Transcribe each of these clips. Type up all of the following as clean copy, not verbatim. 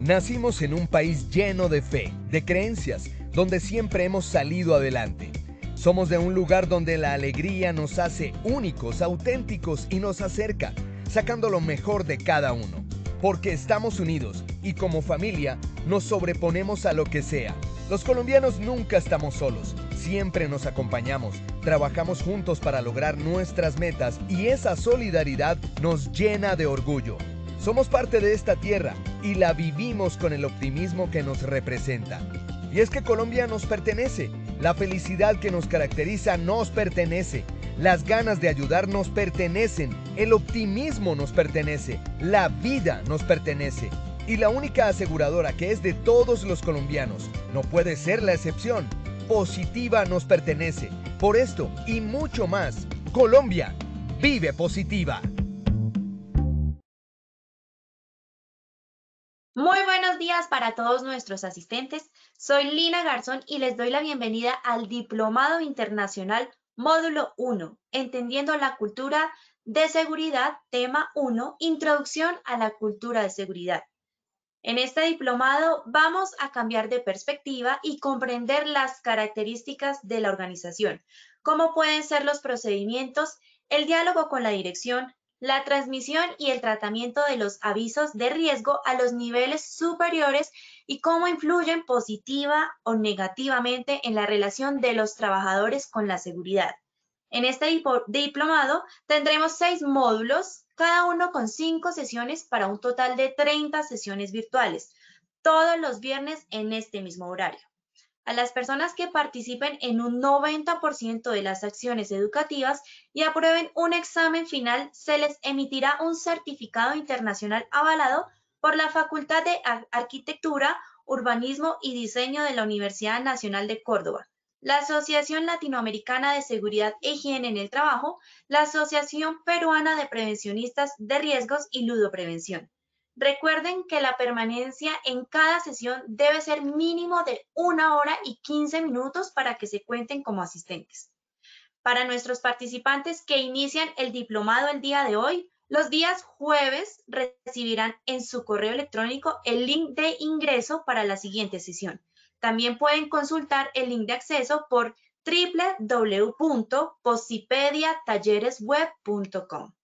Nacimos en un país lleno de fe, de creencias, donde siempre hemos salido adelante. Somos de un lugar donde la alegría nos hace únicos, auténticos y nos acerca, sacando lo mejor de cada uno. Porque estamos unidos y como familia nos sobreponemos a lo que sea. Los colombianos nunca estamos solos, siempre nos acompañamos, trabajamos juntos para lograr nuestras metas y esa solidaridad nos llena de orgullo. Somos parte de esta tierra y la vivimos con el optimismo que nos representa. Y es que Colombia nos pertenece, la felicidad que nos caracteriza nos pertenece, las ganas de ayudar nos pertenecen, el optimismo nos pertenece, la vida nos pertenece. Y la única aseguradora que es de todos los colombianos, no puede ser la excepción, Positiva nos pertenece. Por esto y mucho más, Colombia vive Positiva. Muy buenos días para todos nuestros asistentes. Soy Lina Garzón y les doy la bienvenida al Diplomado Internacional Módulo 1, Entendiendo la Cultura de Seguridad, Tema 1, Introducción a la Cultura de Seguridad. En este diplomado vamos a cambiar de perspectiva y comprender las características de la organización, cómo pueden ser los procedimientos, el diálogo con la dirección, la transmisión y el tratamiento de los avisos de riesgo a los niveles superiores y cómo influyen positiva o negativamente en la relación de los trabajadores con la seguridad. En este diplomado tendremos 6 módulos, cada uno con 5 sesiones para un total de 30 sesiones virtuales, todos los viernes en este mismo horario. A las personas que participen en un 90% de las acciones educativas y aprueben un examen final, se les emitirá un certificado internacional avalado por la Facultad de Arquitectura, Urbanismo y Diseño de la Universidad Nacional de Córdoba, la Asociación Latinoamericana de Seguridad e Higiene en el Trabajo, la Asociación Peruana de Prevencionistas de Riesgos y Ludoprevención. Recuerden que la permanencia en cada sesión debe ser mínimo de 1 hora y 15 minutos para que se cuenten como asistentes. Para nuestros participantes que inician el diplomado el día de hoy, los días jueves recibirán en su correo electrónico el link de ingreso para la siguiente sesión. También pueden consultar el link de acceso por www.posipediatalleresweb.com.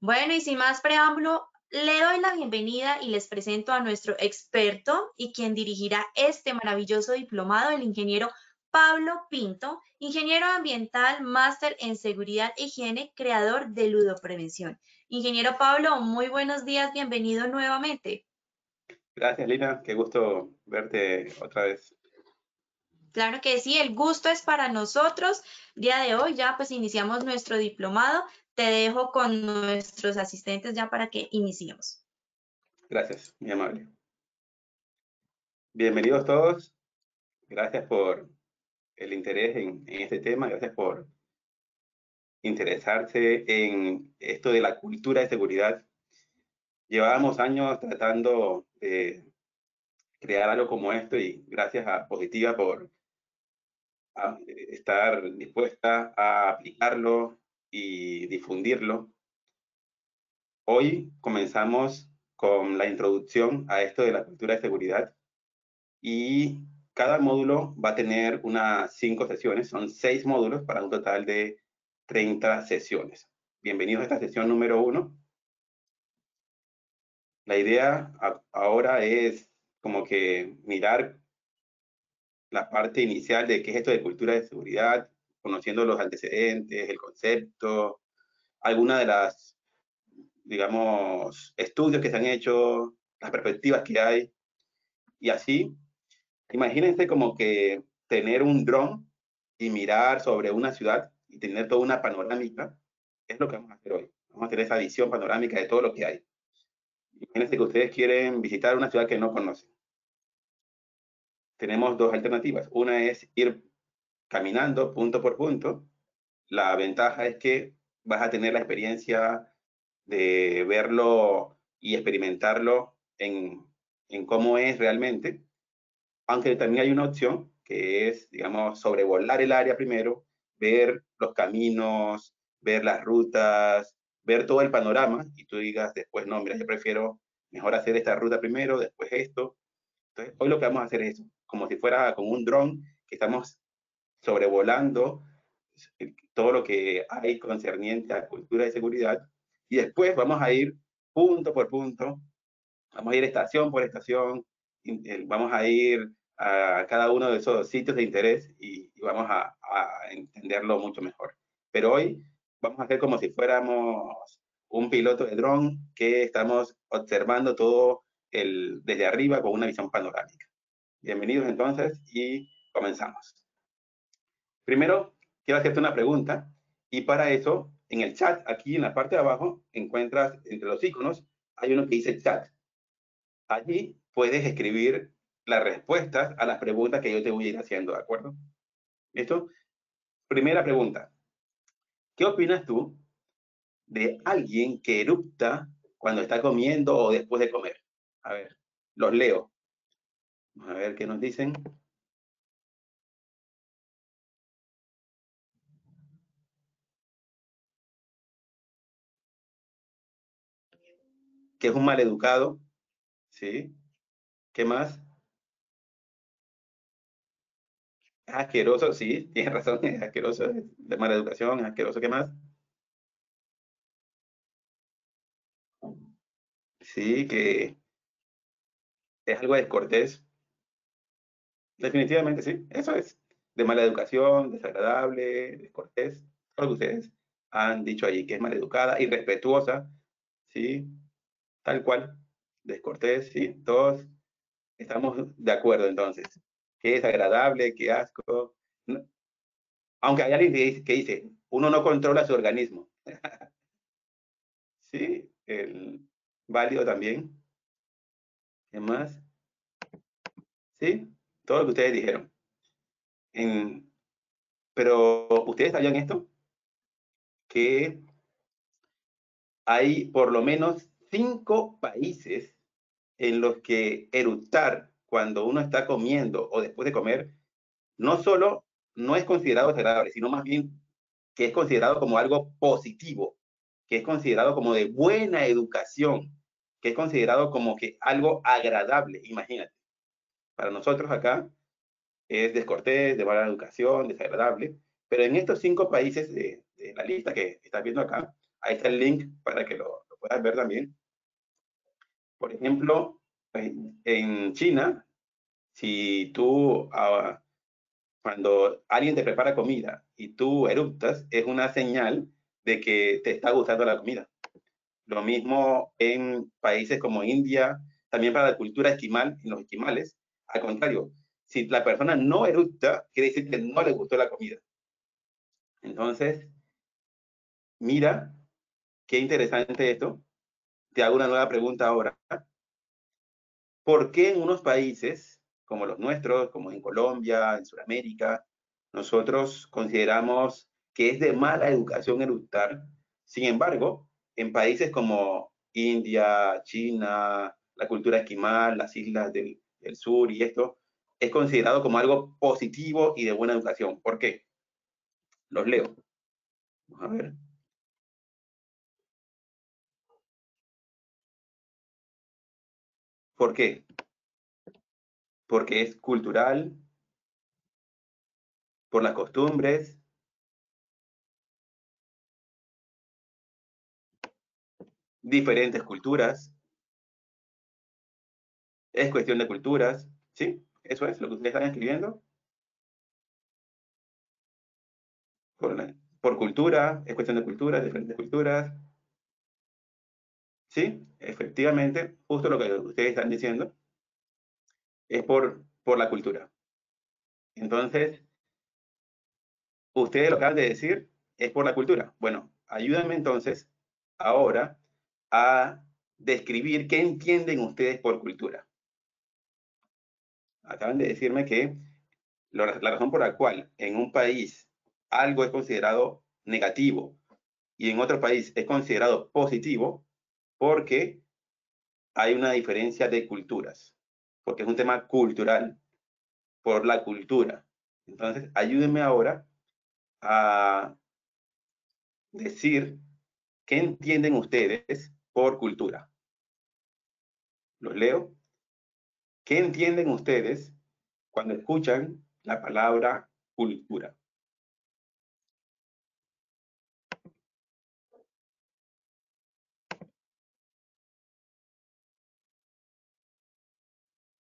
Bueno, y sin más preámbulo, le doy la bienvenida y les presento a nuestro experto y quien dirigirá este maravilloso diplomado, el ingeniero Pablo Pinto, ingeniero ambiental, máster en seguridad e higiene, creador de Ludoprevención. Ingeniero Pablo, muy buenos días, bienvenido nuevamente. Gracias, Lina, qué gusto verte otra vez. Claro que sí, el gusto es para nosotros. Día de hoy ya pues iniciamos nuestro diplomado. Te dejo con nuestros asistentes ya para que iniciemos. Gracias, muy amable. Bienvenidos todos. Gracias por el interés en este tema. Gracias por interesarse en esto de la cultura de seguridad. Llevábamos años tratando de crear algo como esto y gracias a Positiva por estar dispuesta a aplicarlo y difundirlo. Hoy comenzamos con la introducción a esto de la cultura de seguridad y cada módulo va a tener unas 5 sesiones, son 6 módulos para un total de 30 sesiones. Bienvenidos a esta sesión número 1. La idea ahora es como que mirar la parte inicial de qué es esto de cultura de seguridad, conociendo los antecedentes, el concepto, algunas de las, digamos, estudios que se han hecho, las perspectivas que hay, y así. Imagínense como que tener un dron y mirar sobre una ciudad y tener toda una panorámica, es lo que vamos a hacer hoy. Vamos a tener esa visión panorámica de todo lo que hay. Imagínense que ustedes quieren visitar una ciudad que no conocen. Tenemos 2 alternativas. Una es ir caminando punto por punto. La ventaja es que vas a tener la experiencia de verlo y experimentarlo en cómo es realmente. Aunque también hay una opción que es, digamos, sobrevolar el área primero, ver los caminos, ver las rutas, ver todo el panorama y tú digas después, no, mira, yo prefiero mejor hacer esta ruta primero, después esto. Entonces, hoy lo que vamos a hacer es eso, como si fuera con un dron que estamos sobrevolando todo lo que hay concerniente a cultura de seguridad, y después vamos a ir punto por punto, vamos a ir estación por estación, vamos a ir a cada uno de esos sitios de interés y vamos a entenderlo mucho mejor. Pero hoy vamos a hacer como si fuéramos un piloto de dron que estamos observando todo desde arriba con una visión panorámica. Bienvenidos entonces y comenzamos. Primero, quiero hacerte una pregunta y para eso, en el chat, aquí en la parte de abajo, encuentras entre los iconos, hay uno que dice chat. Allí puedes escribir las respuestas a las preguntas que yo te voy a ir haciendo, ¿de acuerdo? ¿Listo? Primera pregunta. ¿Qué opinas tú de alguien que erupta cuando está comiendo o después de comer? A ver, los leo. A ver qué nos dicen. Que es un maleducado, ¿sí? ¿Qué más? Es asqueroso, sí, tienes razón, es asqueroso, es de mala educación, es asqueroso, ¿qué más? Sí, que es algo descortés. Definitivamente, sí, eso es. De mala educación, desagradable, descortés, todo lo que ustedes han dicho allí, que es maleducada, irrespetuosa, sí, tal cual, descortés, sí, todos estamos de acuerdo entonces. Qué desagradable, qué asco. Aunque hay alguien que dice, uno no controla su organismo. Sí, válido también. ¿Qué más? Sí, todo lo que ustedes dijeron. Pero ustedes sabían esto, que hay por lo menos 5 países en los que eructar cuando uno está comiendo o después de comer, no solo no es considerado desagradable, sino más bien que es considerado como algo positivo, que es considerado como de buena educación, que es considerado como que algo agradable, imagínate. Para nosotros acá es descortés, de mala educación, desagradable, pero en estos 5 países de la lista que estás viendo acá, ahí está el link para que lo puedas ver también. Por ejemplo, en China, si tú, cuando alguien te prepara comida y tú eruptas, es una señal de que te está gustando la comida. Lo mismo en países como India, también para la cultura esquimal, en los esquimales. Al contrario, si la persona no eructa, quiere decir que no le gustó la comida. Entonces, mira, qué interesante esto. Te hago una nueva pregunta ahora. ¿Por qué en unos países como los nuestros, como en Colombia, en Sudamérica, nosotros consideramos que es de mala educación eructar? Sin embargo, en países como India, China, la cultura esquimal, las islas del sur y esto, es considerado como algo positivo y de buena educación. ¿Por qué? Los leo. Vamos a ver. ¿Por qué? Porque es cultural, por las costumbres, diferentes culturas, es cuestión de culturas, ¿sí? Eso es lo que ustedes están escribiendo. Por cultura, es cuestión de cultura, diferentes culturas, ¿sí? Efectivamente, justo lo que ustedes están diciendo es por la cultura. Entonces, ustedes lo que acaban de decir es por la cultura. Bueno, ayúdenme entonces ahora a describir qué entienden ustedes por cultura. Acaban de decirme que la razón por la cual en un país algo es considerado negativo y en otro país es considerado positivo porque hay una diferencia de culturas, porque es un tema cultural, por la cultura. Entonces, ayúdenme ahora a decir qué entienden ustedes por cultura. los leo. ¿Qué entienden ustedes cuando escuchan la palabra cultura?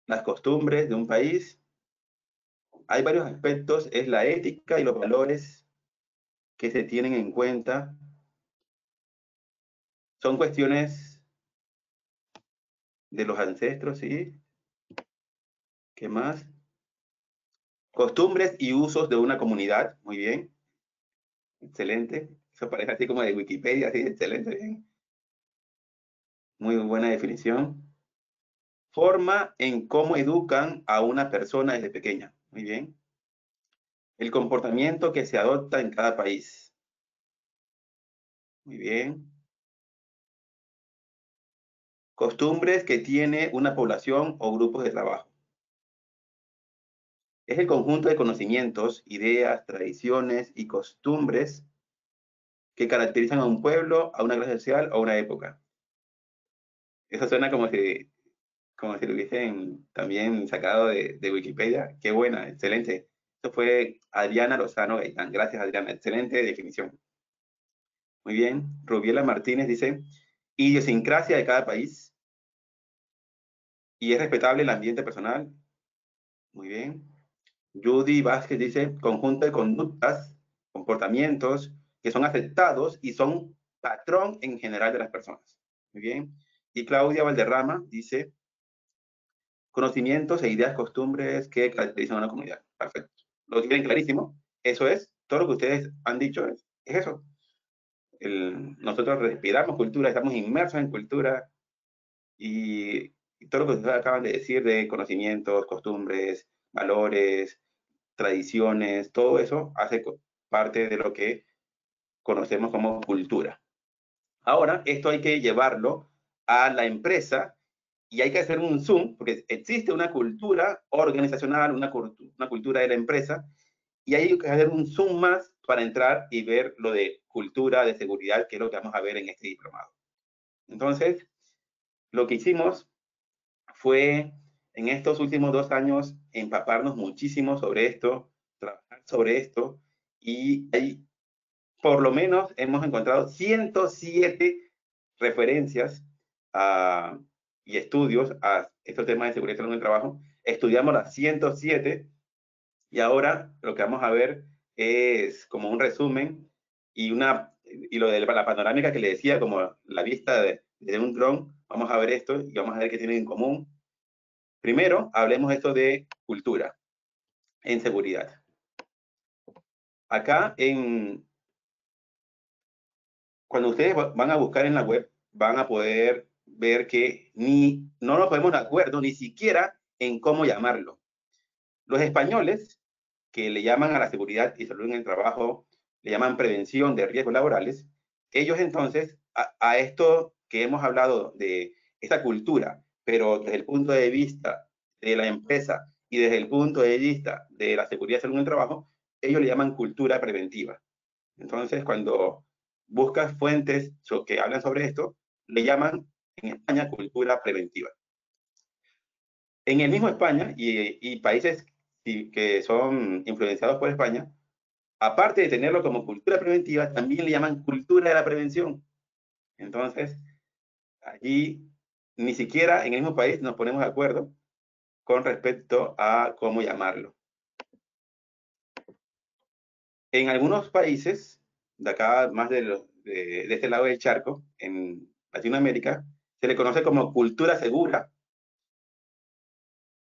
Las costumbres de un país. Hay varios aspectos, es la ética y los valores que se tienen en cuenta. Son cuestiones de los ancestros, ¿sí? ¿Qué más? Costumbres y usos de una comunidad, muy bien. Excelente. Eso parece así como de Wikipedia, así, excelente, bien. Muy buena definición. Forma en cómo educan a una persona desde pequeña, muy bien. El comportamiento que se adopta en cada país. Muy bien. Costumbres que tiene una población o grupos de trabajo. Es el conjunto de conocimientos, ideas, tradiciones y costumbres que caracterizan a un pueblo, a una clase social o a una época. Eso suena como si lo hubiesen también sacado de Wikipedia. Qué buena, excelente. Eso fue Adriana Lozano Gaitán. Gracias, Adriana. Excelente definición. Muy bien. Rubiela Martínez dice, idiosincrasia de cada país y es respetable el ambiente personal. Muy bien. Judy Vázquez dice, conjunto de conductas, comportamientos que son aceptados y son patrón en general de las personas. Muy bien. Y Claudia Valderrama dice, conocimientos e ideas, costumbres que caracterizan a una comunidad. Perfecto. Lo tienen clarísimo. Eso es, todo lo que ustedes han dicho es eso. Nosotros respiramos cultura, estamos inmersos en cultura y todo lo que ustedes acaban de decir de conocimientos, costumbres, valores, tradiciones, todo eso hace parte de lo que conocemos como cultura. Ahora, esto hay que llevarlo a la empresa y hay que hacer un zoom, porque existe una cultura organizacional, una cultura de la empresa, y hay que hacer un zoom más para entrar y ver lo de cultura de seguridad, que es lo que vamos a ver en este diplomado. Entonces, lo que hicimos fue, en estos últimos 2 años, empaparnos muchísimo sobre esto, trabajar sobre esto, y ahí, por lo menos, hemos encontrado 107 referencias y estudios a estos temas de seguridad en el trabajo. Estudiamos las 107 y ahora lo que vamos a ver es como un resumen y lo de la panorámica que le decía, como la vista de un dron. Vamos a ver esto y vamos a ver qué tienen en común. Primero, hablemos esto de cultura en seguridad. Acá, cuando ustedes van a buscar en la web, van a poder ver que no nos ponemos de acuerdo ni siquiera en cómo llamarlo. Los españoles, que le llaman a la seguridad y salud en el trabajo, le llaman prevención de riesgos laborales, ellos entonces a esto que hemos hablado de esta cultura, pero desde el punto de vista de la empresa y desde el punto de vista de la seguridad y salud en el trabajo, ellos le llaman cultura preventiva. Entonces, cuando buscas fuentes que hablan sobre esto, le llaman en España cultura preventiva. En el mismo España y países que son influenciados por España, aparte de tenerlo como cultura preventiva, también le llaman cultura de la prevención. Entonces, allí ni siquiera en el mismo país nos ponemos de acuerdo con respecto a cómo llamarlo. En algunos países, de acá más de este lado del charco, en Latinoamérica, se le conoce como cultura segura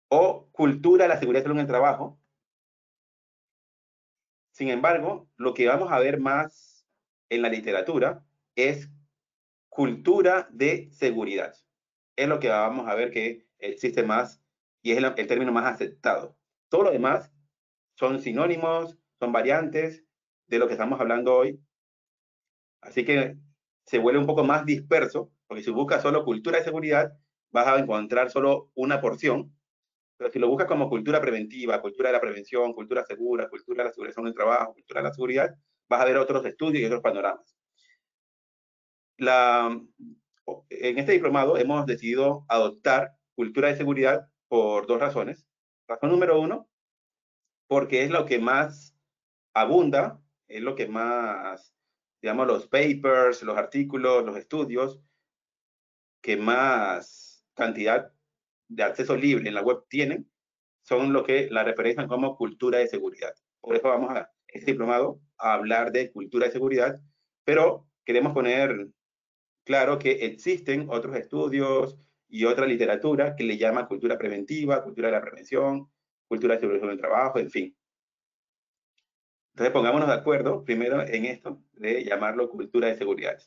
o cultura de la seguridad y salud en el trabajo. Sin embargo, lo que vamos a ver más en la literatura es cultura de seguridad. Es lo que vamos a ver que existe más y es el término más aceptado. Todo lo demás son sinónimos, son variantes de lo que estamos hablando hoy. Así que se vuelve un poco más disperso, porque si buscas solo cultura de seguridad, vas a encontrar solo una porción. Pero si lo buscas como cultura preventiva, cultura de la prevención, cultura segura, cultura de la seguridad en el trabajo, cultura de la seguridad, vas a ver otros estudios y otros panoramas. En este diplomado hemos decidido adoptar cultura de seguridad por dos razones. Razón número uno, porque es lo que más abunda, es lo que más, digamos, los papers, los artículos, los estudios, que más cantidad de acceso libre en la web tienen, son lo que la referencian como cultura de seguridad. Por eso vamos a este diplomado a hablar de cultura de seguridad, pero queremos poner claro que existen otros estudios y otra literatura que le llama cultura preventiva, cultura de la prevención, cultura de seguridad del trabajo, en fin. Entonces pongámonos de acuerdo primero en esto de llamarlo cultura de seguridad.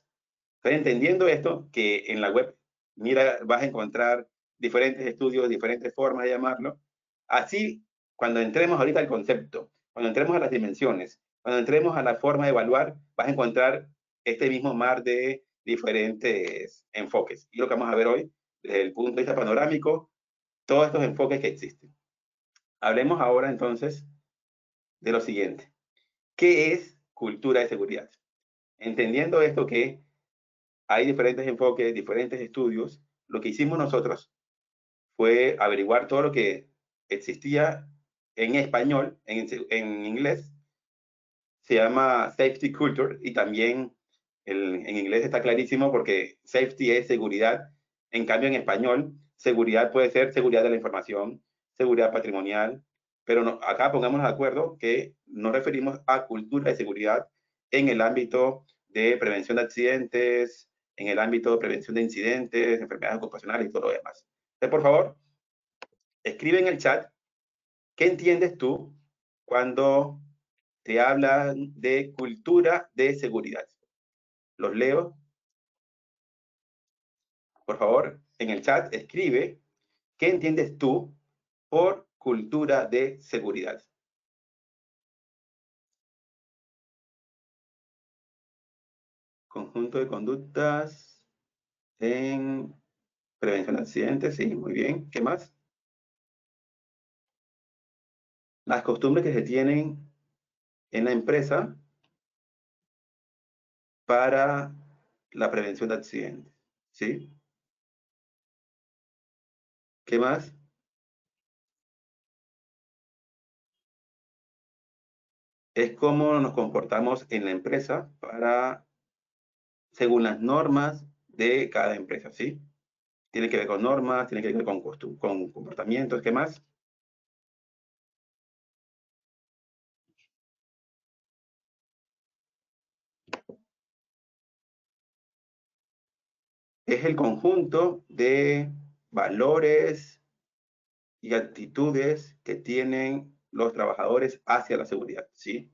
Entonces, entendiendo esto, que en la web, mira, vas a encontrar diferentes estudios, diferentes formas de llamarlo. Así, cuando entremos ahorita al concepto, cuando entremos a las dimensiones, cuando entremos a la forma de evaluar, vas a encontrar este mismo mar de diferentes enfoques. Y lo que vamos a ver hoy, desde el punto de vista panorámico, todos estos enfoques que existen. Hablemos ahora entonces de lo siguiente. ¿Qué es cultura de seguridad? Entendiendo esto que hay diferentes enfoques, diferentes estudios, lo que hicimos nosotros fue averiguar todo lo que existía en español, en inglés, se llama Safety Culture, y también en inglés está clarísimo porque safety es seguridad, en cambio en español, seguridad puede ser seguridad de la información, seguridad patrimonial, pero no, acá pongamos de acuerdo que nos referimos a cultura de seguridad en el ámbito de prevención de accidentes, en el ámbito de prevención de incidentes, enfermedades ocupacionales y todo lo demás. Entonces, por favor, escribe en el chat, ¿qué entiendes tú cuando te hablan de cultura de seguridad? Los leo. Por favor, en el chat escribe, ¿qué entiendes tú por cultura de seguridad? Conjunto de conductas en prevención de accidentes, sí, muy bien. ¿Qué más? Las costumbres que se tienen en la empresa para la prevención de accidentes, ¿sí? ¿Qué más? Es cómo nos comportamos en la empresa para, según las normas de cada empresa, ¿sí? Tiene que ver con normas, tiene que ver con comportamientos, ¿qué más? Es el conjunto de valores y actitudes que tienen los trabajadores hacia la seguridad, ¿sí?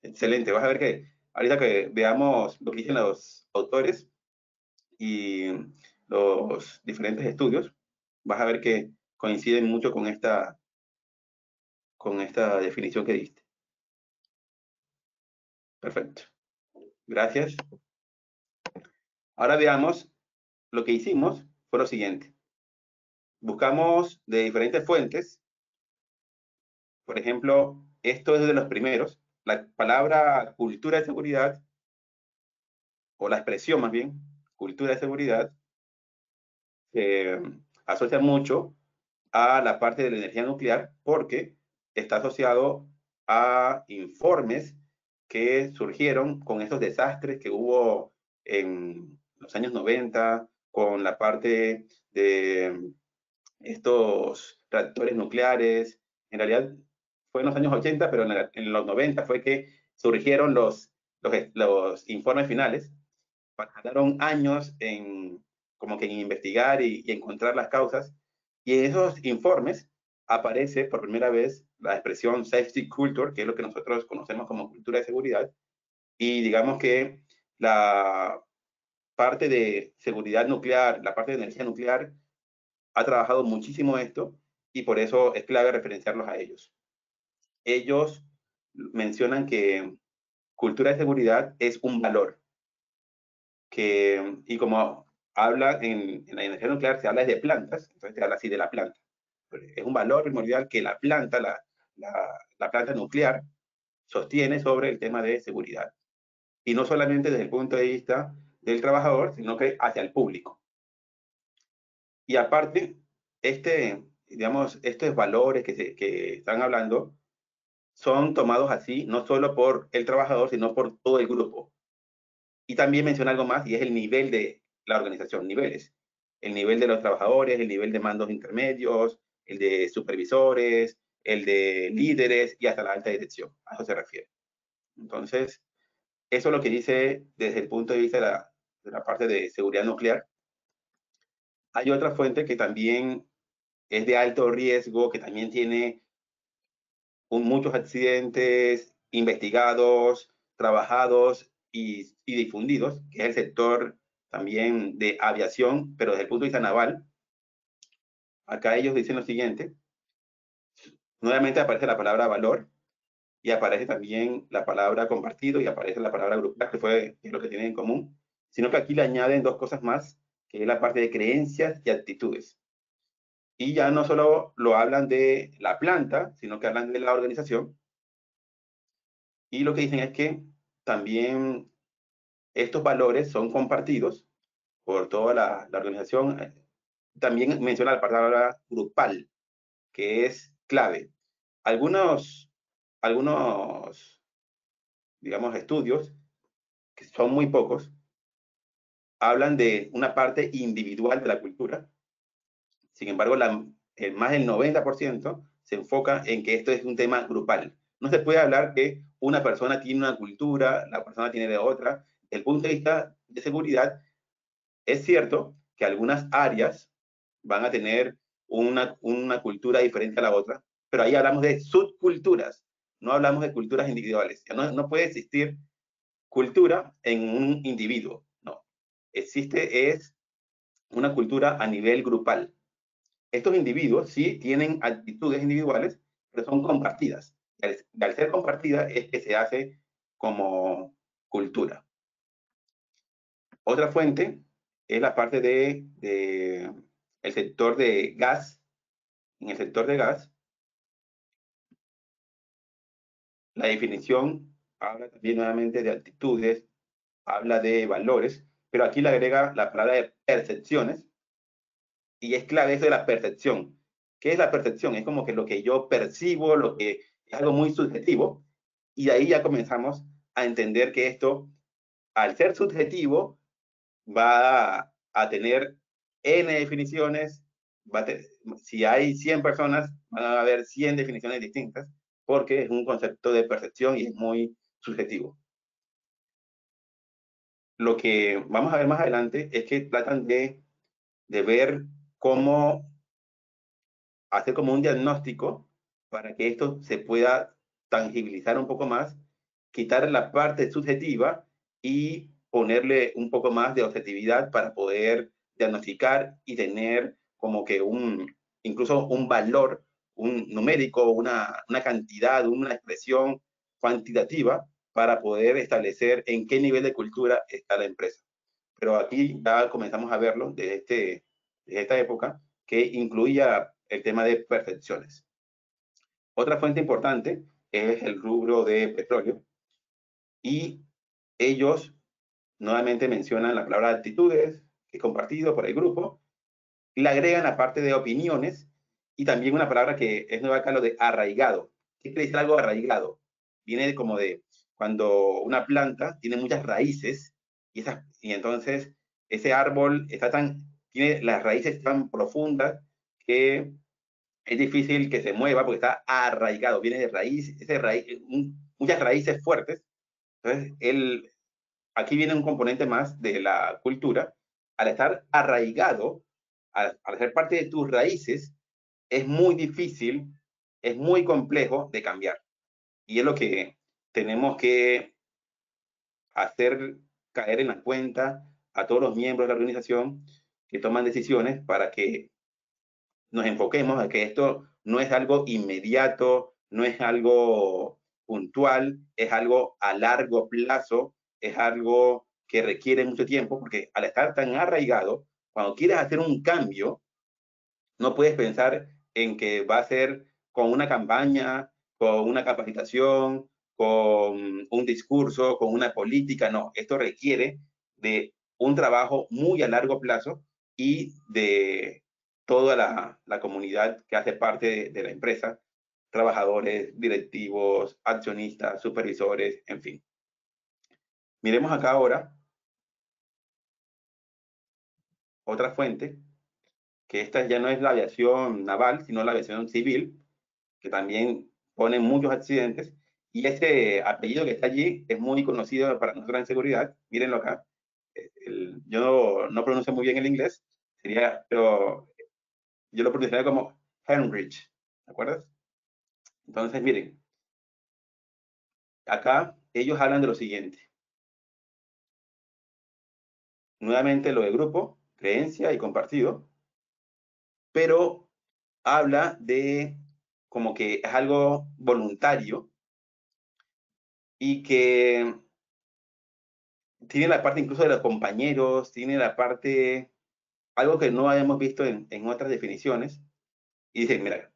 Excelente, vas a ver que ahorita que veamos lo que dicen los autores y los diferentes estudios, vas a ver que coinciden mucho con esta definición que diste. Perfecto. Gracias. Ahora veamos, lo que hicimos fue lo siguiente. Buscamos de diferentes fuentes. Por ejemplo, esto es de los primeros. La palabra cultura de seguridad, o la expresión más bien, cultura de seguridad, se asocia mucho a la parte de la energía nuclear porque está asociado a informes que surgieron con estos desastres que hubo en los años 90, con la parte de estos reactores nucleares. En realidad fue en los años 80, pero en los 90 fue que surgieron los informes finales. Tardaron años en, como que en investigar y encontrar las causas. Y en esos informes aparece por primera vez la expresión safety culture, que es lo que nosotros conocemos como cultura de seguridad. Y digamos que la parte de seguridad nuclear, la parte de energía nuclear, ha trabajado muchísimo esto y por eso es clave referenciarlos a ellos. Ellos mencionan que cultura de seguridad es un valor que, y como habla en la energía nuclear, se habla de plantas, entonces se habla así de la planta. Es un valor primordial que la planta, la planta nuclear, sostiene sobre el tema de seguridad. Y no solamente desde el punto de vista del trabajador, sino que hacia el público. Y aparte, digamos, estos valores que están hablando son tomados así, no solo por el trabajador, sino por todo el grupo. Y también menciona algo más, y es el nivel de la organización, niveles. El nivel de los trabajadores, el nivel de mandos intermedios, el de supervisores, el de líderes y hasta la alta dirección. A eso se refiere. Entonces, eso es lo que dice desde el punto de vista de la parte de seguridad nuclear. Hay otra fuente que también es de alto riesgo, que también tiene muchos accidentes investigados, trabajados y difundidos, que es el sector también de aviación, pero desde el punto de vista naval. Acá ellos dicen lo siguiente: nuevamente aparece la palabra valor y aparece también la palabra compartido y aparece la palabra grupal, que es lo que tienen en común, sino que aquí le añaden dos cosas más, que es la parte de creencias y actitudes. Y ya no solo lo hablan de la planta, sino que hablan de la organización. Y lo que dicen es que también estos valores son compartidos por toda la organización. También menciona la palabra grupal, que es clave. Algunos, digamos, estudios, que son muy pocos, hablan de una parte individual de la cultura. Sin embargo, más del 90% se enfoca en que esto es un tema grupal. No se puede hablar que una persona tiene una cultura, la persona tiene de otra. Desde el punto de vista de seguridad, es cierto que algunas áreas van a tener una cultura diferente a la otra, pero ahí hablamos de subculturas, no hablamos de culturas individuales. No puede existir cultura en un individuo, no. Existe es una cultura a nivel grupal. Estos individuos sí tienen actitudes individuales, pero son compartidas. Y al ser compartida es que se hace como cultura. Otra fuente es la parte de el sector de gas. En el sector de gas, la definición habla también nuevamente de actitudes, habla de valores, pero aquí le agrega la palabra de percepciones, y es clave eso de la percepción. ¿Qué es la percepción? Es como que lo que yo percibo, lo que es algo muy subjetivo, y de ahí ya comenzamos a entender que esto, al ser subjetivo, va a tener N definiciones. Si hay 100 personas, van a haber 100 definiciones distintas, porque es un concepto de percepción y es muy subjetivo. Lo que vamos a ver más adelante es que tratan de ver cómo hacer como un diagnóstico para que esto se pueda tangibilizar un poco más, quitar la parte subjetiva y ponerle un poco más de objetividad para poder diagnosticar y tener como que incluso un valor, un numérico, una cantidad, una expresión cuantitativa para poder establecer en qué nivel de cultura está la empresa. Pero aquí ya comenzamos a verlo desde esta época, que incluía el tema de percepciones. Otra fuente importante es el rubro de petróleo, y ellos nuevamente mencionan la palabra actitudes, que es compartido por el grupo, y le agregan la parte de opiniones, y también una palabra que es nueva acá, lo de arraigado. ¿Qué quiere decir algo arraigado? Viene como de cuando una planta tiene muchas raíces, y entonces ese árbol tiene las raíces tan profundas que es difícil que se mueva porque está arraigado, viene de muchas raíces fuertes. Entonces, aquí viene un componente más de la cultura. Al estar arraigado, al ser parte de tus raíces, es muy difícil, es muy complejo de cambiar. Y es lo que tenemos que hacer caer en la cuenta a todos los miembros de la organización que toman decisiones, para que nos enfoquemos a que esto no es algo inmediato, no es algo puntual, es algo a largo plazo, es algo que requiere mucho tiempo, porque al estar tan arraigado, cuando quieres hacer un cambio, no puedes pensar en que va a ser con una campaña, con una capacitación, con un discurso, con una política. No, esto requiere de un trabajo muy a largo plazo y de toda la comunidad que hace parte de la empresa, trabajadores, directivos, accionistas, supervisores, en fin. Miremos acá ahora otra fuente, que esta ya no es la aviación naval, sino la aviación civil, que también pone muchos accidentes, y ese apellido que está allí es muy conocido para nosotros en seguridad. Mírenlo acá. Yo no pronuncio muy bien el inglés, pero yo lo pronunciaría como Henrich, ¿de acuerdo? Entonces, miren, acá ellos hablan de lo siguiente. Nuevamente lo de grupo, creencia y compartido, pero habla de como que es algo voluntario y que tiene la parte incluso de los compañeros, tiene la parte, algo que no habíamos visto en otras definiciones, y dice, mira,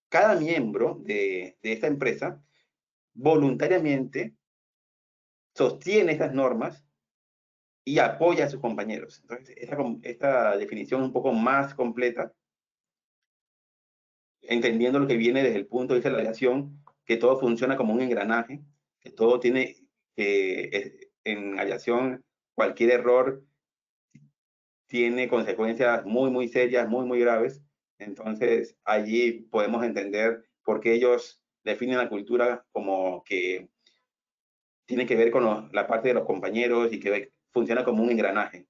cada miembro de esta empresa voluntariamente sostiene estas normas y apoya a sus compañeros. Entonces, esta definición es un poco más completa, entendiendo lo que viene desde el punto de vista de la aviación, que todo funciona como un engranaje, que todo tiene, en aviación, cualquier error tiene consecuencias muy, muy serias, muy, muy graves. Entonces, allí podemos entender por qué ellos definen la cultura como que tiene que ver con la parte de los compañeros y que funciona como un engranaje.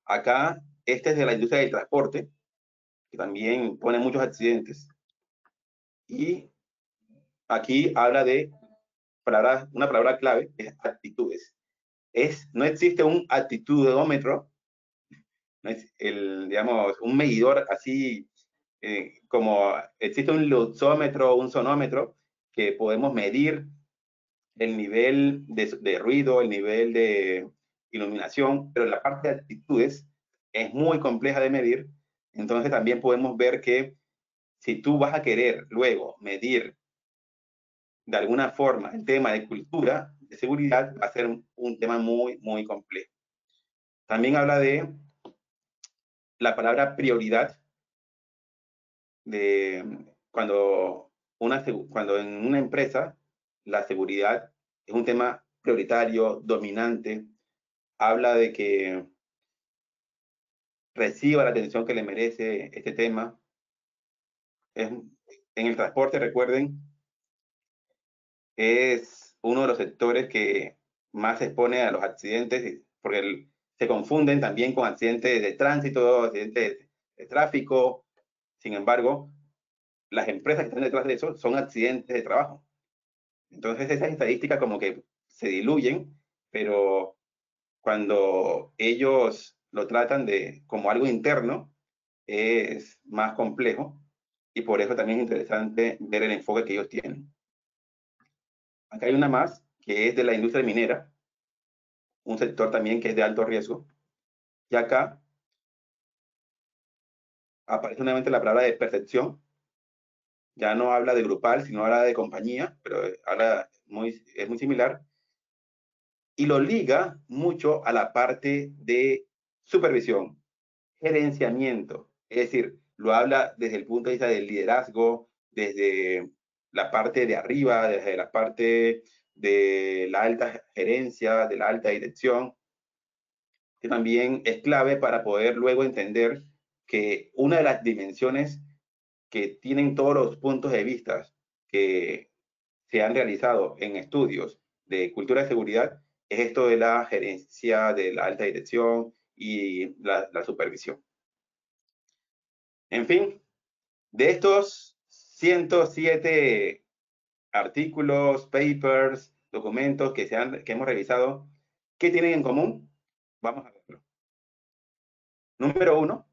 Acá, este es de la industria del transporte, que también pone muchos accidentes. Y aquí habla de una palabra clave, que es actitudes. No existe un actitudómetro, no es digamos, un medidor así como existe un luxómetro o un sonómetro que podemos medir el nivel de ruido, el nivel de iluminación, pero la parte de actitudes es muy compleja de medir. Entonces también podemos ver que si tú vas a querer luego medir de alguna forma el tema de cultura, de seguridad, va a ser un tema muy, muy complejo. También habla de la palabra prioridad, de cuando en una empresa la seguridad es un tema prioritario, dominante, habla de que reciba la atención que le merece este tema. En el transporte, recuerden, es uno de los sectores que más se expone a los accidentes, porque se confunden también con accidentes de tránsito, accidentes de tráfico. Sin embargo, las empresas que están detrás de eso son accidentes de trabajo. Entonces esas estadísticas como que se diluyen, pero cuando ellos lo tratan como algo interno, es más complejo y por eso también es interesante ver el enfoque que ellos tienen. Acá hay una más que es de la industria minera, un sector también que es de alto riesgo. Y acá aparece nuevamente la palabra de percepción. Ya no habla de grupal, sino habla de compañía, pero es muy similar. Y lo liga mucho a la parte de supervisión, gerenciamiento. Es decir, lo habla desde el punto de vista del liderazgo, desde la parte de arriba, desde la parte de la alta gerencia, de la alta dirección, que también es clave para poder luego entender que una de las dimensiones que tienen todos los puntos de vista que se han realizado en estudios de cultura de seguridad es esto de la gerencia, de la alta dirección y la supervisión. En fin, de estos 107 artículos, papers, documentos que hemos revisado, ¿qué tienen en común? Vamos a verlo. Número 1,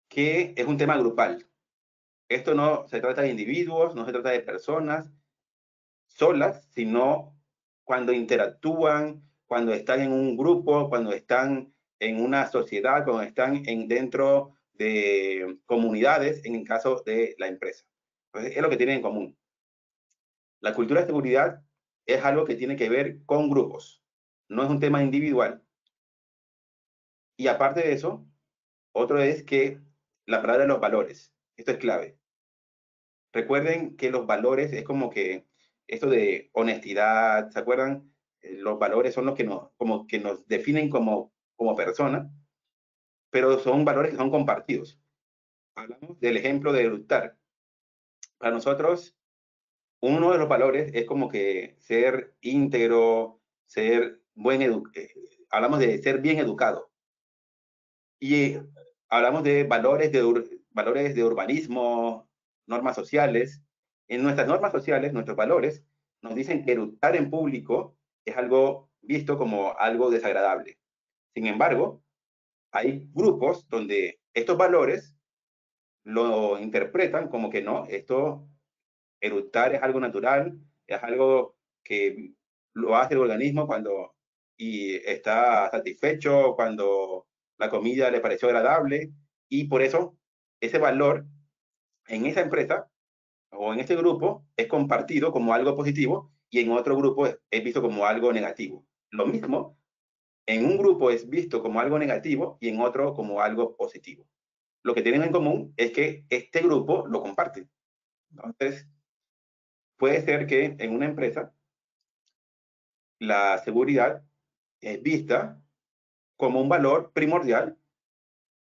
que es un tema grupal. Esto no se trata de individuos, no se trata de personas solas, sino cuando interactúan, cuando están en un grupo, cuando están en una sociedad, cuando están dentro de comunidades, en el caso de la empresa. Entonces, es lo que tienen en común. La cultura de seguridad es algo que tiene que ver con grupos, no es un tema individual. Y aparte de eso, Otro es que la palabra de los valores. Esto es clave. Recuerden que los valores es como que esto de honestidad, ¿se acuerdan? Los valores son los que como que nos definen como personas, pero son valores que son compartidos. Hablamos del ejemplo de eructar. Para nosotros, uno de los valores es como que ser íntegro, ser hablamos de ser bien educado. Y hablamos de valores de urbanismo, normas sociales. En nuestras normas sociales, nuestros valores, nos dicen que eructar en público es algo visto como algo desagradable. Sin embargo, hay grupos donde estos valores lo interpretan como que no, eructar es algo natural, es algo que lo hace el organismo y está satisfecho, cuando la comida le pareció agradable, y por eso ese valor en esa empresa o en este grupo es compartido como algo positivo y en otro grupo es visto como algo negativo. Lo mismo, en un grupo es visto como algo negativo y en otro como algo positivo. Lo que tienen en común es que este grupo lo comparte. Entonces, puede ser que en una empresa la seguridad es vista como un valor primordial,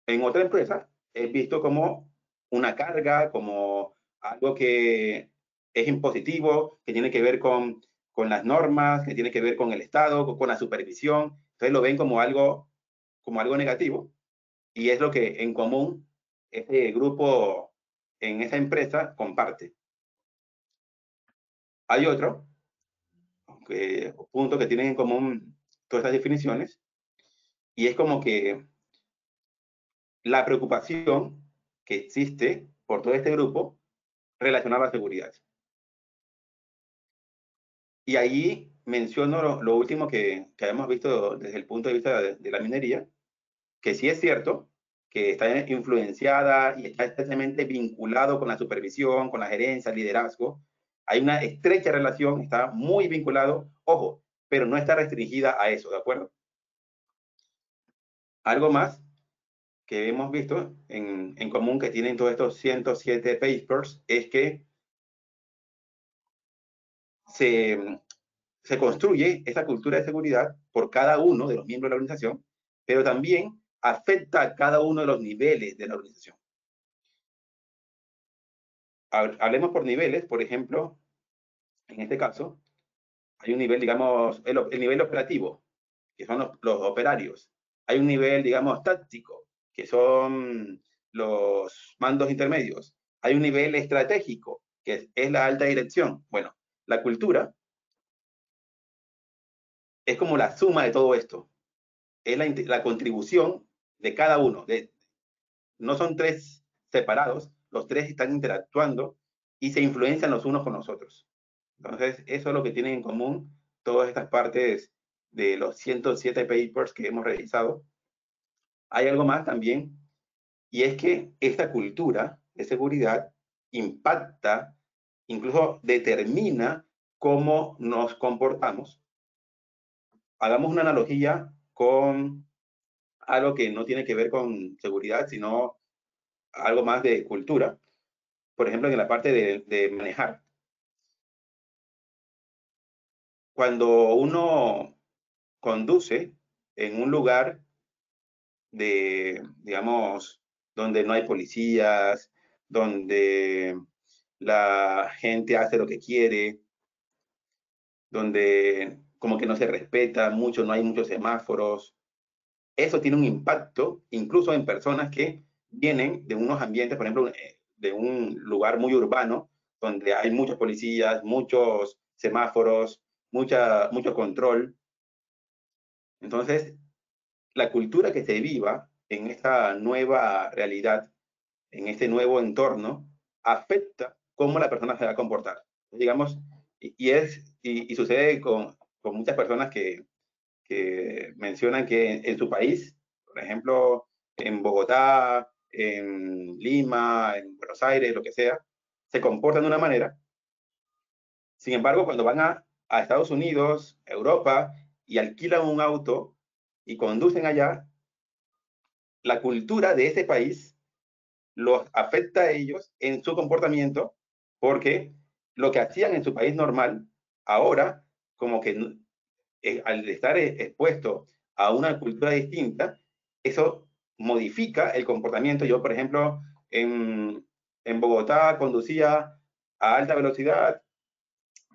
en otra empresa es visto como una carga, como algo que es impositivo, que tiene que ver con las normas, que tiene que ver con el Estado, con la supervisión. Entonces lo ven como algo negativo, y es lo que en común ese grupo en esa empresa comparte. Hay otro punto que tienen en común todas estas definiciones, y es como que la preocupación que existe por todo este grupo relacionada a la seguridad. Y ahí menciono lo último que hemos visto desde el punto de vista de la minería, que sí es cierto que está influenciada y está estrechamente vinculado con la supervisión, con la gerencia, el liderazgo. Hay una estrecha relación, está muy vinculado, ojo, pero no está restringida a eso, ¿de acuerdo? Algo más que hemos visto en común que tienen todos estos 107 papers es que se construye esa cultura de seguridad por cada uno de los miembros de la organización, pero también afecta a cada uno de los niveles de la organización. Hablemos por niveles, por ejemplo, en este caso, hay un nivel, digamos, el nivel operativo, que son los operarios. Hay un nivel, digamos, táctico, que son los mandos intermedios. Hay un nivel estratégico, que es la alta dirección. Bueno, la cultura es como la suma de todo esto. Es la contribución de cada uno. No son tres separados, los tres están interactuando y se influencian los unos con los otros. Entonces, eso es lo que tienen en común todas estas partes de los 107 papers que hemos realizado. Hay algo más también, y es que esta cultura de seguridad impacta, incluso determina cómo nos comportamos. Hagamos una analogía con algo que no tiene que ver con seguridad, sino algo más de cultura. Por ejemplo, en la parte de manejar. Cuando uno conduce en un lugar digamos, donde no hay policías, donde la gente hace lo que quiere, donde como que no se respeta mucho, no hay muchos semáforos, eso tiene un impacto incluso en personas que vienen de unos ambientes, por ejemplo, de un lugar muy urbano, donde hay muchos policías, muchos semáforos, mucho control. Entonces, la cultura que se viva en esta nueva realidad, en este nuevo entorno, afecta cómo la persona se va a comportar. Digamos, y sucede con muchas personas que mencionan que en su país, por ejemplo, en Bogotá, en Lima, en Buenos Aires, lo que sea, se comportan de una manera. Sin embargo, cuando van a Estados Unidos, Europa, y alquilan un auto y conducen allá, la cultura de ese país los afecta a ellos en su comportamiento, porque lo que hacían en su país normal, ahora, como que al estar expuesto a una cultura distinta, eso modifica el comportamiento. Yo, por ejemplo, en Bogotá conducía a alta velocidad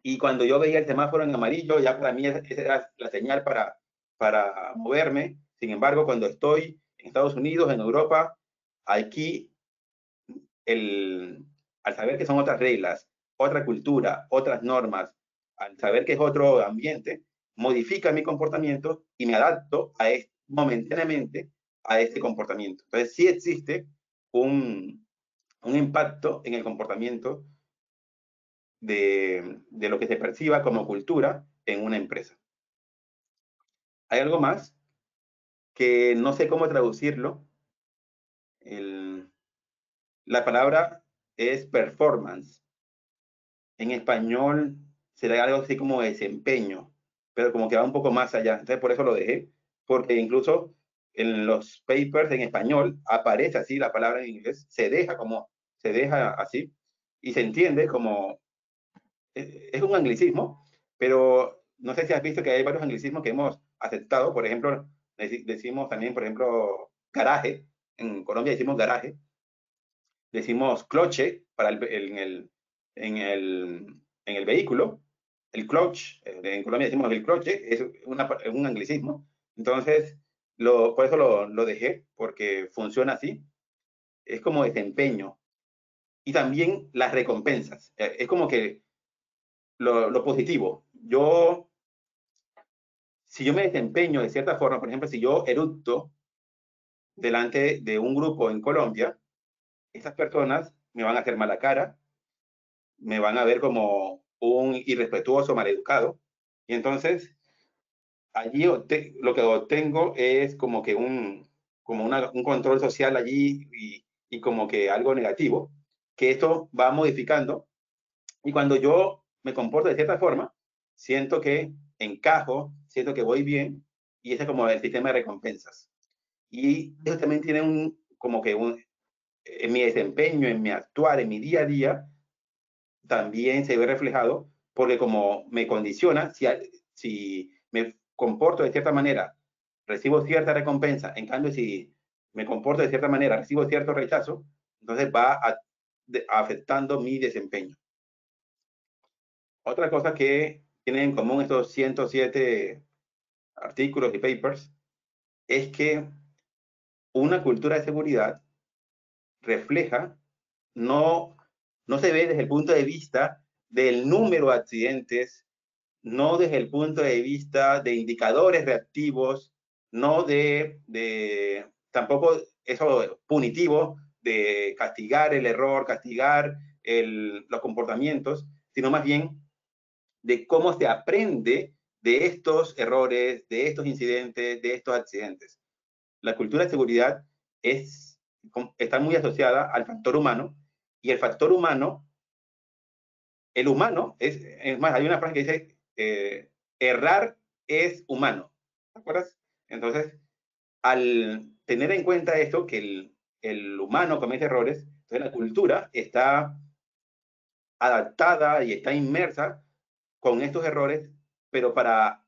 y cuando yo veía el semáforo en amarillo, ya para mí esa era la señal para moverme. Sin embargo, cuando estoy en Estados Unidos, en Europa, aquí, al saber que son otras reglas, otra cultura, otras normas, al saber que es otro ambiente, modifica mi comportamiento y me adapto momentáneamente a este comportamiento. Entonces, sí existe un impacto en el comportamiento de lo que se perciba como cultura en una empresa. Hay algo más que no sé cómo traducirlo. La palabra es performance. En español será algo así como desempeño, pero como que va un poco más allá. Entonces, por eso lo dejé, porque incluso en los papers en español aparece así la palabra en inglés, se deja así, y se entiende como, es un anglicismo, pero no sé si has visto que hay varios anglicismos que hemos aceptado. Por ejemplo, decimos también, por ejemplo, garaje. En Colombia decimos garaje. Decimos cloche para en el vehículo. El clutch, en Colombia decimos el cloche, es un anglicismo. Entonces, por eso lo dejé, porque funciona así. Es como desempeño. Y también las recompensas. Es como que lo positivo. Si yo me desempeño de cierta forma, por ejemplo, si yo eructo delante de un grupo en Colombia, esas personas me van a hacer mala cara, me van a ver como un irrespetuoso, maleducado. Y entonces, allí lo que obtengo es como que un control social allí y como que algo negativo, que esto va modificando. Y cuando yo me comporto de cierta forma, siento que encajo, siento que voy bien, y ese es como el sistema de recompensas. Y eso también tiene como que en mi desempeño, en mi actuar, en mi día a día, también se ve reflejado, porque como me condiciona, si me comporto de cierta manera, recibo cierta recompensa. En cambio, si me comporto de cierta manera, recibo cierto rechazo, entonces va afectando mi desempeño. Otra cosa que tienen en común estos 107 artículos y papers es que una cultura de seguridad refleja, no, no se ve desde el punto de vista del número de accidentes, no desde el punto de vista de indicadores reactivos, no tampoco eso punitivo de castigar el error, castigar los comportamientos, sino más bien de cómo se aprende de estos errores, de estos incidentes, de estos accidentes. La cultura de seguridad está muy asociada al factor humano, y el factor humano, el humano, es más, hay una frase que dice, errar es humano, ¿te acuerdas? Entonces, al tener en cuenta esto, que el humano comete errores, entonces la cultura está adaptada y está inmersa con estos errores, pero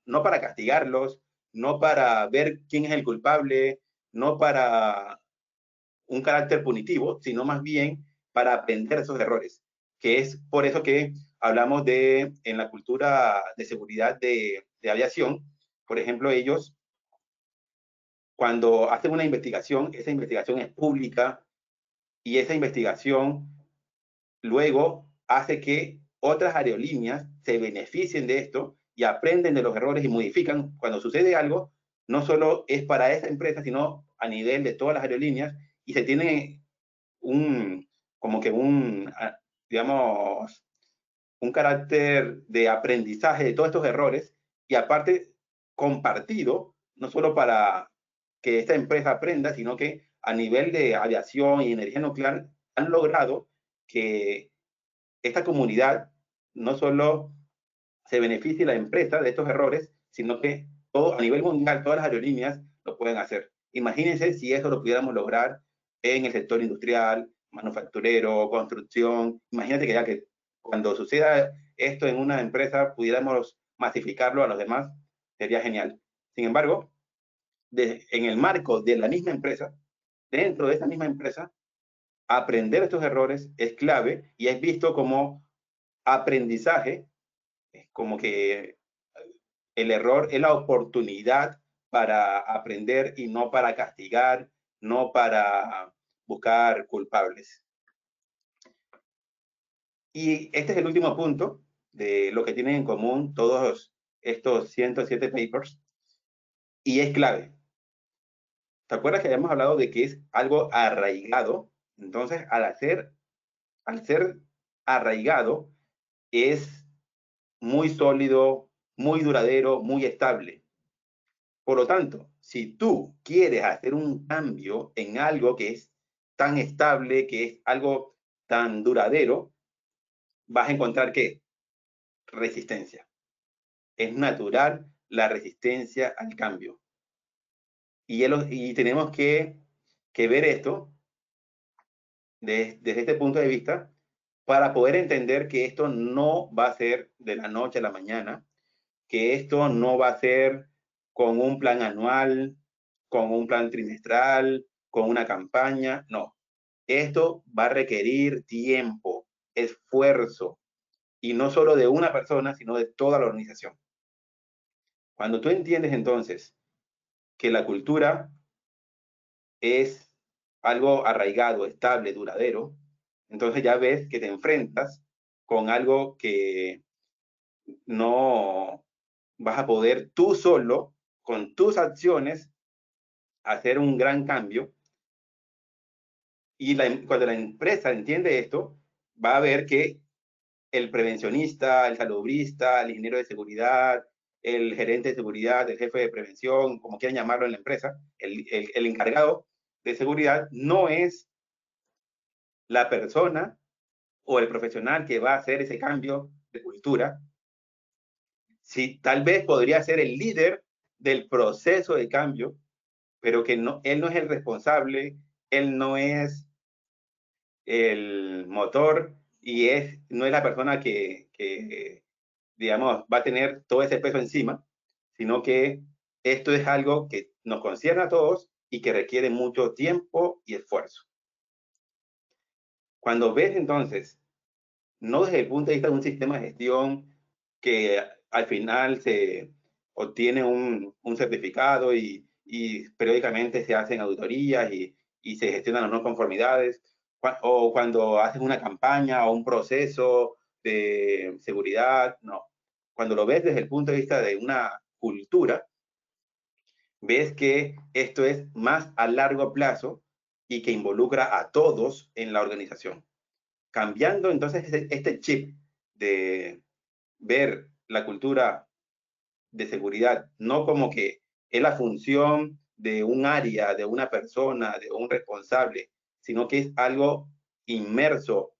no para castigarlos, no para ver quién es el culpable, no para un carácter punitivo, sino más bien para aprender esos errores, que es por eso que hablamos en la cultura de seguridad de aviación, por ejemplo, ellos, cuando hacen una investigación, esa investigación es pública y esa investigación luego hace que otras aerolíneas se beneficien de esto y aprenden de los errores y modifican. Cuando sucede algo, no solo es para esa empresa, sino a nivel de todas las aerolíneas, y se tiene como que digamos, un carácter de aprendizaje de todos estos errores, y aparte compartido, no solo para que esta empresa aprenda, sino que a nivel de aviación y energía nuclear han logrado que esta comunidad no solo se beneficie la empresa de estos errores, sino que todo a nivel mundial, todas las aerolíneas lo pueden hacer. Imagínense si eso lo pudiéramos lograr en el sector industrial, manufacturero, construcción. Imagínate que ya que cuando suceda esto en una empresa pudiéramos masificarlo a los demás, sería genial. Sin embargo, en el marco de la misma empresa, dentro de esa misma empresa, aprender estos errores es clave y es visto como aprendizaje, como que el error es la oportunidad para aprender y no para castigar, no para buscar culpables. Y este es el último punto de lo que tienen en común todos estos 107 papers, y es clave. ¿Te acuerdas que habíamos hablado de que es algo arraigado? Entonces, al ser arraigado, es muy sólido, muy duradero, muy estable. Por lo tanto, si tú quieres hacer un cambio en algo que es tan estable, que es algo tan duradero, vas a encontrar que resistencia. Es natural la resistencia al cambio. Y tenemos que ver esto desde este punto de vista para poder entender que esto no va a ser de la noche a la mañana, que esto no va a ser con un plan anual, con un plan trimestral, con una campaña, no. Esto va a requerir tiempo, esfuerzo, y no solo de una persona, sino de toda la organización. Cuando tú entiendes entonces que la cultura es algo arraigado, estable, duradero, entonces ya ves que te enfrentas con algo que no vas a poder tú solo, con tus acciones, hacer un gran cambio. Y cuando la empresa entiende esto, va a ver que el prevencionista, el salubrista, el ingeniero de seguridad, el gerente de seguridad, el jefe de prevención, como quieran llamarlo en la empresa, el encargado de seguridad, no es la persona o el profesional que va a hacer ese cambio de cultura. Sí, tal vez podría ser el líder del proceso de cambio, pero que no, él no es el responsable, él no es el motor y no es la persona que, digamos, va a tener todo ese peso encima, sino que esto es algo que nos concierne a todos y que requiere mucho tiempo y esfuerzo. Cuando ves entonces, no desde el punto de vista de un sistema de gestión que al final se obtiene un certificado y periódicamente se hacen auditorías y se gestionan las no conformidades, o cuando haces una campaña o un proceso de seguridad, no. Cuando lo ves desde el punto de vista de una cultura, ves que esto es más a largo plazo y que involucra a todos en la organización. Cambiando entonces este chip de ver la cultura de seguridad no como que es la función de un área, de una persona, de un responsable, sino que es algo inmerso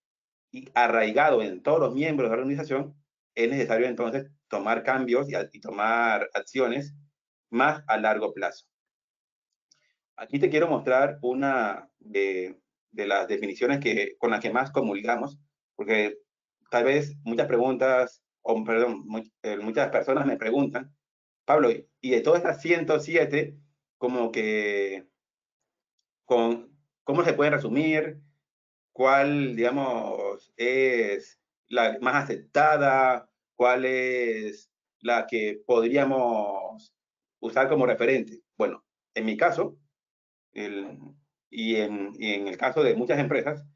y arraigado en todos los miembros de la organización, es necesario entonces tomar cambios y tomar acciones más a largo plazo. Aquí te quiero mostrar una de las definiciones con las que más comulgamos, porque tal vez muchas preguntas, o perdón, muchas personas me preguntan, Pablo, y de todas estas 107, como que, ¿cómo se puede resumir? ¿Cuál, digamos, es la más aceptada? ¿Cuál es la que podríamos usar como referente? Bueno, en mi caso, y en el caso de muchas empresas,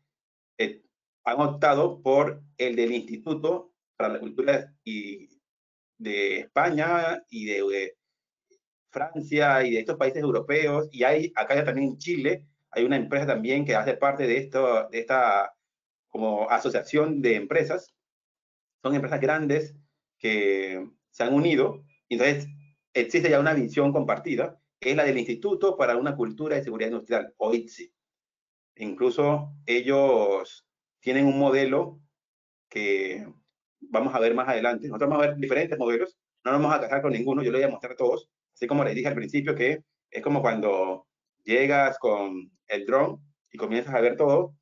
han optado por el del Instituto para la Cultura de España y de Francia y de estos países europeos, y acá ya también en Chile, hay una empresa también que hace parte de esta como asociación de empresas. Son empresas grandes que se han unido, y entonces existe ya una visión compartida, que es la del Instituto para una Cultura de Seguridad Industrial, o ITSI. Incluso ellos tienen un modelo que vamos a ver más adelante. Nosotros vamos a ver diferentes modelos, no nos vamos a casar con ninguno, yo les voy a mostrar todos, así como les dije al principio, que es como cuando Llegas con el dron y comienzas a ver todo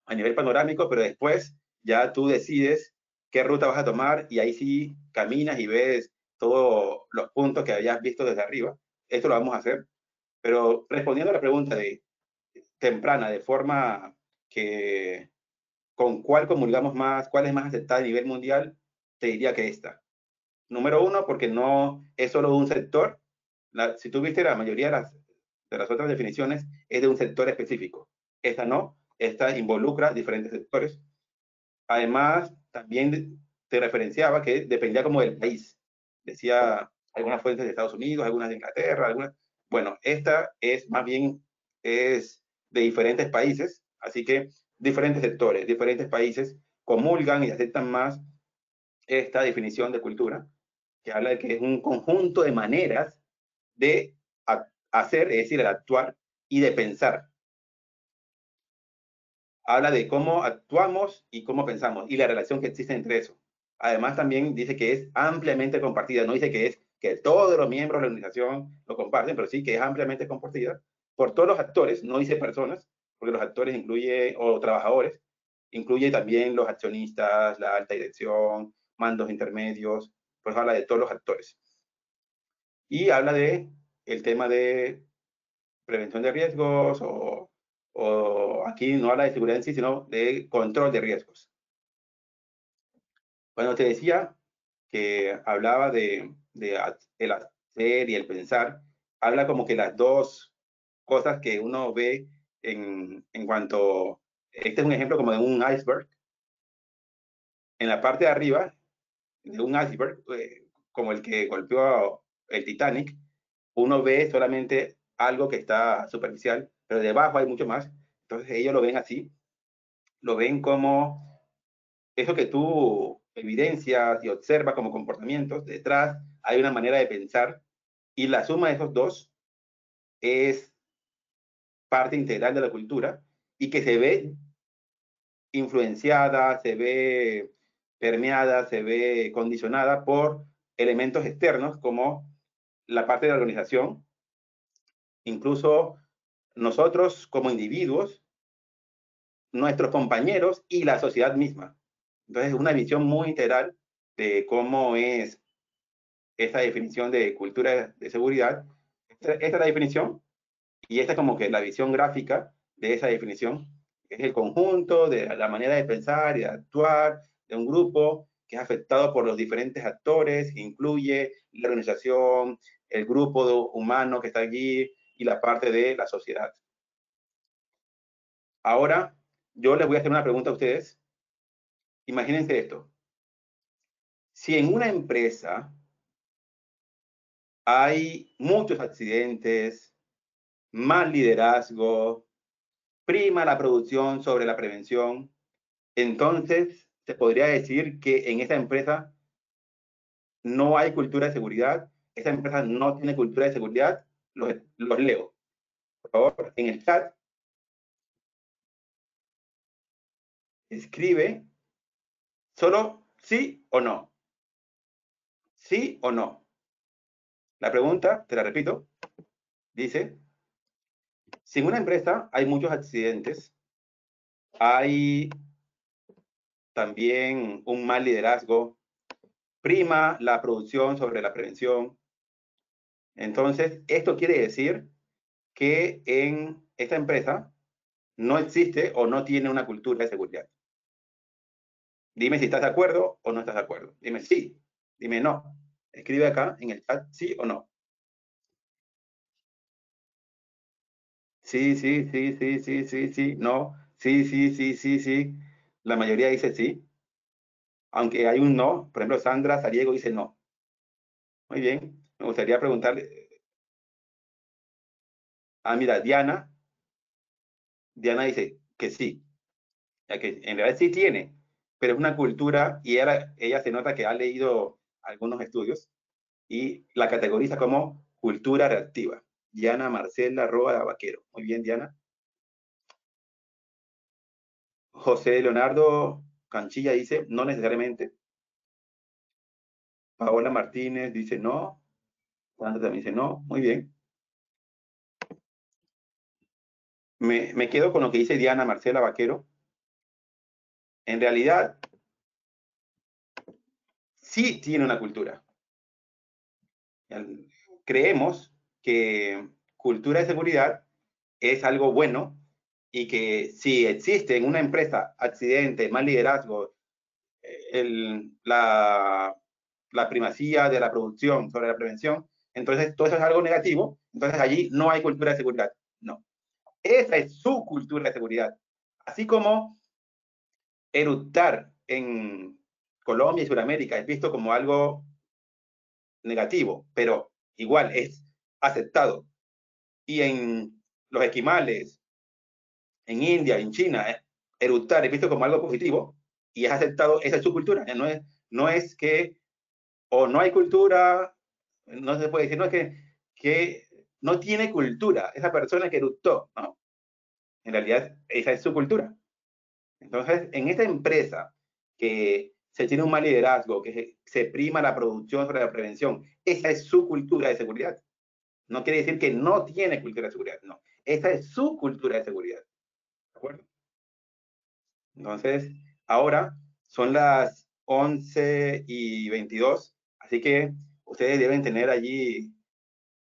a nivel panorámico, pero después ya tú decides qué ruta vas a tomar y ahí sí caminas y ves todos los puntos que habías visto desde arriba. Esto lo vamos a hacer, pero respondiendo a la pregunta de temprana, de forma que con cuál comulgamos más, cuál es más aceptada a nivel mundial, te diría que esta. Número uno, porque no es solo un sector. Si tú viste la mayoría de las otras definiciones, es de un sector específico. Esta no, esta involucra diferentes sectores. Además, también te referenciaba que dependía como del país. Decía algunas fuentes de Estados Unidos, algunas de Inglaterra, algunas. Bueno, esta es más bien es de diferentes países, así que diferentes sectores, diferentes países comulgan y aceptan más esta definición de cultura, que habla de que es un conjunto de maneras de hacer, es decir, el actuar y de pensar. Habla de cómo actuamos y cómo pensamos y la relación que existe entre eso. Además, también dice que es ampliamente compartida. No dice que es que todos los miembros de la organización lo comparten, pero sí que es ampliamente compartida por todos los actores. No dice personas, porque los actores incluye, o trabajadores, incluye también los accionistas, la alta dirección, mandos intermedios, pues habla de todos los actores. Y habla de el tema de prevención de riesgos o aquí no habla de seguridad en sí, sino de control de riesgos. Cuando te decía que hablaba de el hacer y el pensar, habla como que las dos cosas que uno ve en cuanto, este es un ejemplo como de un iceberg. En la parte de arriba de un iceberg, como el que golpeó el Titanic, uno ve solamente algo que está superficial, pero debajo hay mucho más. Entonces ellos lo ven así, lo ven como eso que tú evidencias y observas como comportamientos, detrás hay una manera de pensar y la suma de esos dos es parte integral de la cultura y que se ve influenciada, se ve permeada, se ve condicionada por elementos externos como la parte de la organización, incluso nosotros como individuos, nuestros compañeros y la sociedad misma. Entonces, es una visión muy integral de cómo es esa definición de cultura de seguridad. Esta es la definición y esta es como que la visión gráfica de esa definición. Es el conjunto de la manera de pensar y de actuar de un grupo que es afectado por los diferentes actores, que incluye la organización, el grupo humano que está allí y la parte de la sociedad. Ahora, yo les voy a hacer una pregunta a ustedes. Imagínense esto. Si en una empresa hay muchos accidentes, mal liderazgo, prima la producción sobre la prevención, entonces se podría decir que en esa empresa no hay cultura de seguridad, esa empresa no tiene cultura de seguridad. Los leo. Por favor, en el chat, escribe solo sí o no. Sí o no. La pregunta, te la repito, dice, si en una empresa hay muchos accidentes, hay también un mal liderazgo, prima la producción sobre la prevención. Entonces, esto quiere decir que en esta empresa no existe o no tiene una cultura de seguridad. Dime si estás de acuerdo o no estás de acuerdo. Dime sí, dime no. Escribe acá en el chat sí o no. Sí, sí, sí, sí, sí, sí, sí, no. Sí, sí, sí, sí, sí. La mayoría dice sí. Aunque hay un no. Por ejemplo, Sandra Sariego dice no. Muy bien. Me gustaría preguntarle. Ah, mira, Diana dice que sí. Ya que en realidad sí tiene, pero es una cultura y ella se nota que ha leído algunos estudios y la categoriza como cultura reactiva. Diana Marcela Roa Vaquero. Muy bien, Diana. José Leonardo Canchilla dice, no necesariamente. Paola Martínez dice no. Sandra también dice no. Muy bien. me quedo con lo que dice Diana Marcela Vaquero. En realidad, sí tiene una cultura. Creemos que cultura de seguridad es algo bueno y que si existe en una empresa accidente, mal liderazgo, la primacía de la producción sobre la prevención, entonces todo eso es algo negativo, entonces allí no hay cultura de seguridad. No, esa es su cultura de seguridad. Así como eructar en Colombia y Sudamérica es visto como algo negativo, pero igual es aceptado. Y en los esquimales, en India, en China, eructar es visto como algo positivo y es aceptado, esa es su cultura. No es que, o no hay cultura, no se puede decir, no es que no tiene cultura esa persona que eructó, ¿no? En realidad, esa es su cultura. Entonces, en esta empresa que se tiene un mal liderazgo, que se prima la producción sobre la prevención, esa es su cultura de seguridad. No quiere decir que no tiene cultura de seguridad, no. Esa es su cultura de seguridad. ¿De acuerdo? Entonces, ahora son las 11:22, así que ustedes deben tener allí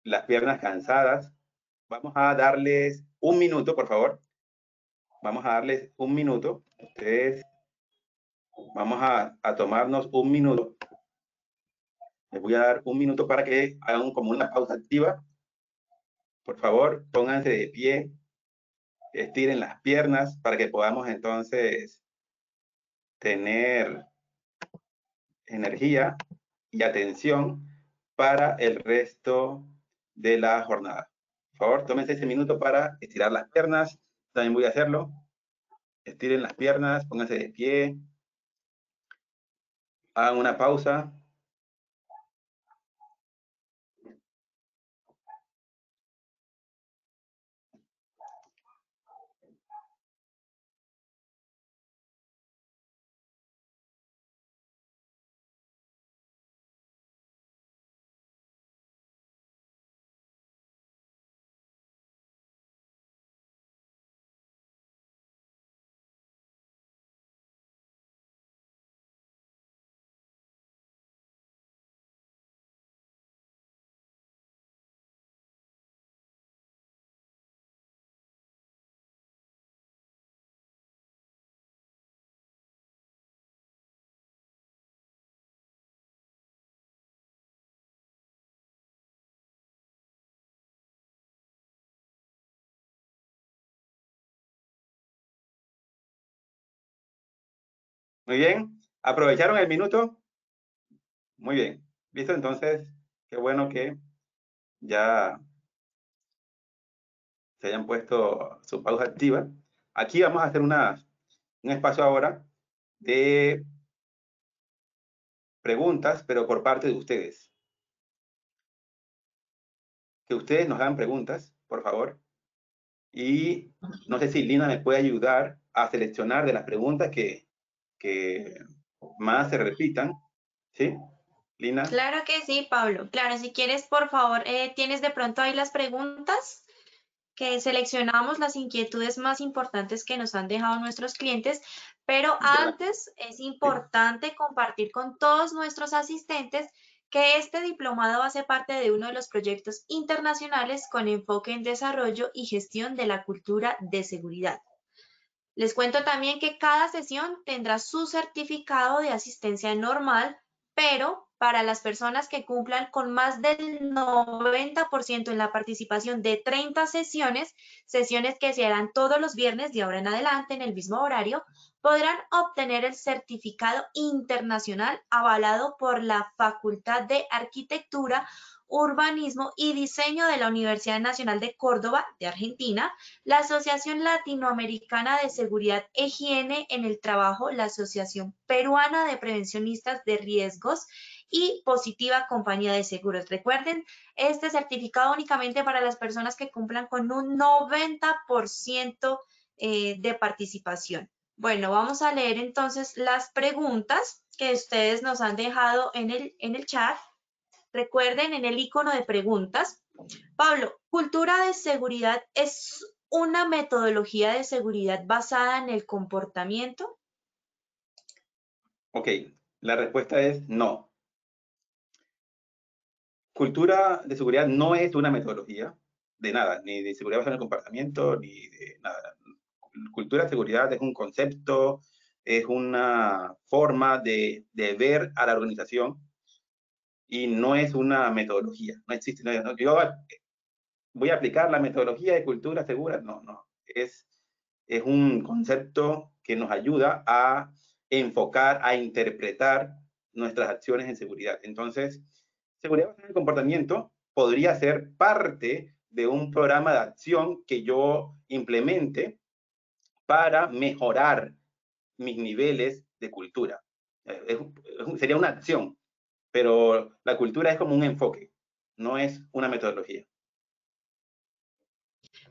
las piernas cansadas. Vamos a darles un minuto, por favor. Vamos a darles un minuto. Ustedes, vamos a tomarnos un minuto. Les voy a dar un minuto para que hagan como una pausa activa. Por favor, pónganse de pie, estiren las piernas para que podamos entonces tener energía y atención para el resto de la jornada. Por favor, tómense ese minuto para estirar las piernas. También voy a hacerlo. Estiren las piernas, pónganse de pie. Hagan una pausa. Muy bien. ¿Aprovecharon el minuto? Muy bien. ¿Listo? Entonces, qué bueno que ya se hayan puesto su pausa activa. Aquí vamos a hacer un espacio ahora de preguntas, pero por parte de ustedes. Que ustedes nos hagan preguntas, por favor. Y no sé si Lina me puede ayudar a seleccionar de las preguntas que más se repitan. ¿Sí? Lina. Claro que sí, Pablo. Claro, si quieres, por favor, tienes de pronto ahí las preguntas que seleccionamos las inquietudes más importantes que nos han dejado nuestros clientes, pero antes es importante compartir con todos nuestros asistentes que este diplomado hace parte de uno de los proyectos internacionales con enfoque en desarrollo y gestión de la cultura de seguridad. Les cuento también que cada sesión tendrá su certificado de asistencia normal, pero para las personas que cumplan con más del 90% en la participación de 30 sesiones, sesiones que se harán todos los viernes de ahora en adelante en el mismo horario, podrán obtener el certificado internacional avalado por la Facultad de Arquitectura, Urbanismo y Diseño de la Universidad Nacional de Córdoba, de Argentina, la Asociación Latinoamericana de Seguridad e Higiene en el Trabajo, la Asociación Peruana de Prevencionistas de Riesgos y Positiva Compañía de Seguros. Recuerden, este certificado únicamente para las personas que cumplan con un 90% de participación. Bueno, vamos a leer entonces las preguntas que ustedes nos han dejado en el chat. Recuerden en el icono de preguntas. Pablo, ¿cultura de seguridad es una metodología de seguridad basada en el comportamiento? Ok, la respuesta es no. Cultura de seguridad no es una metodología de nada, ni de seguridad basada en el comportamiento, ni de nada. Cultura de seguridad es un concepto, es una forma de ver a la organización y no es una metodología. No existe. Yo voy a aplicar la metodología de cultura segura. No, no. Es un concepto que nos ayuda a enfocar, a interpretar nuestras acciones en seguridad. Entonces, seguridad basada en el comportamiento podría ser parte de un programa de acción que yo implemente para mejorar mis niveles de cultura. Sería una acción, pero la cultura es como un enfoque, no es una metodología.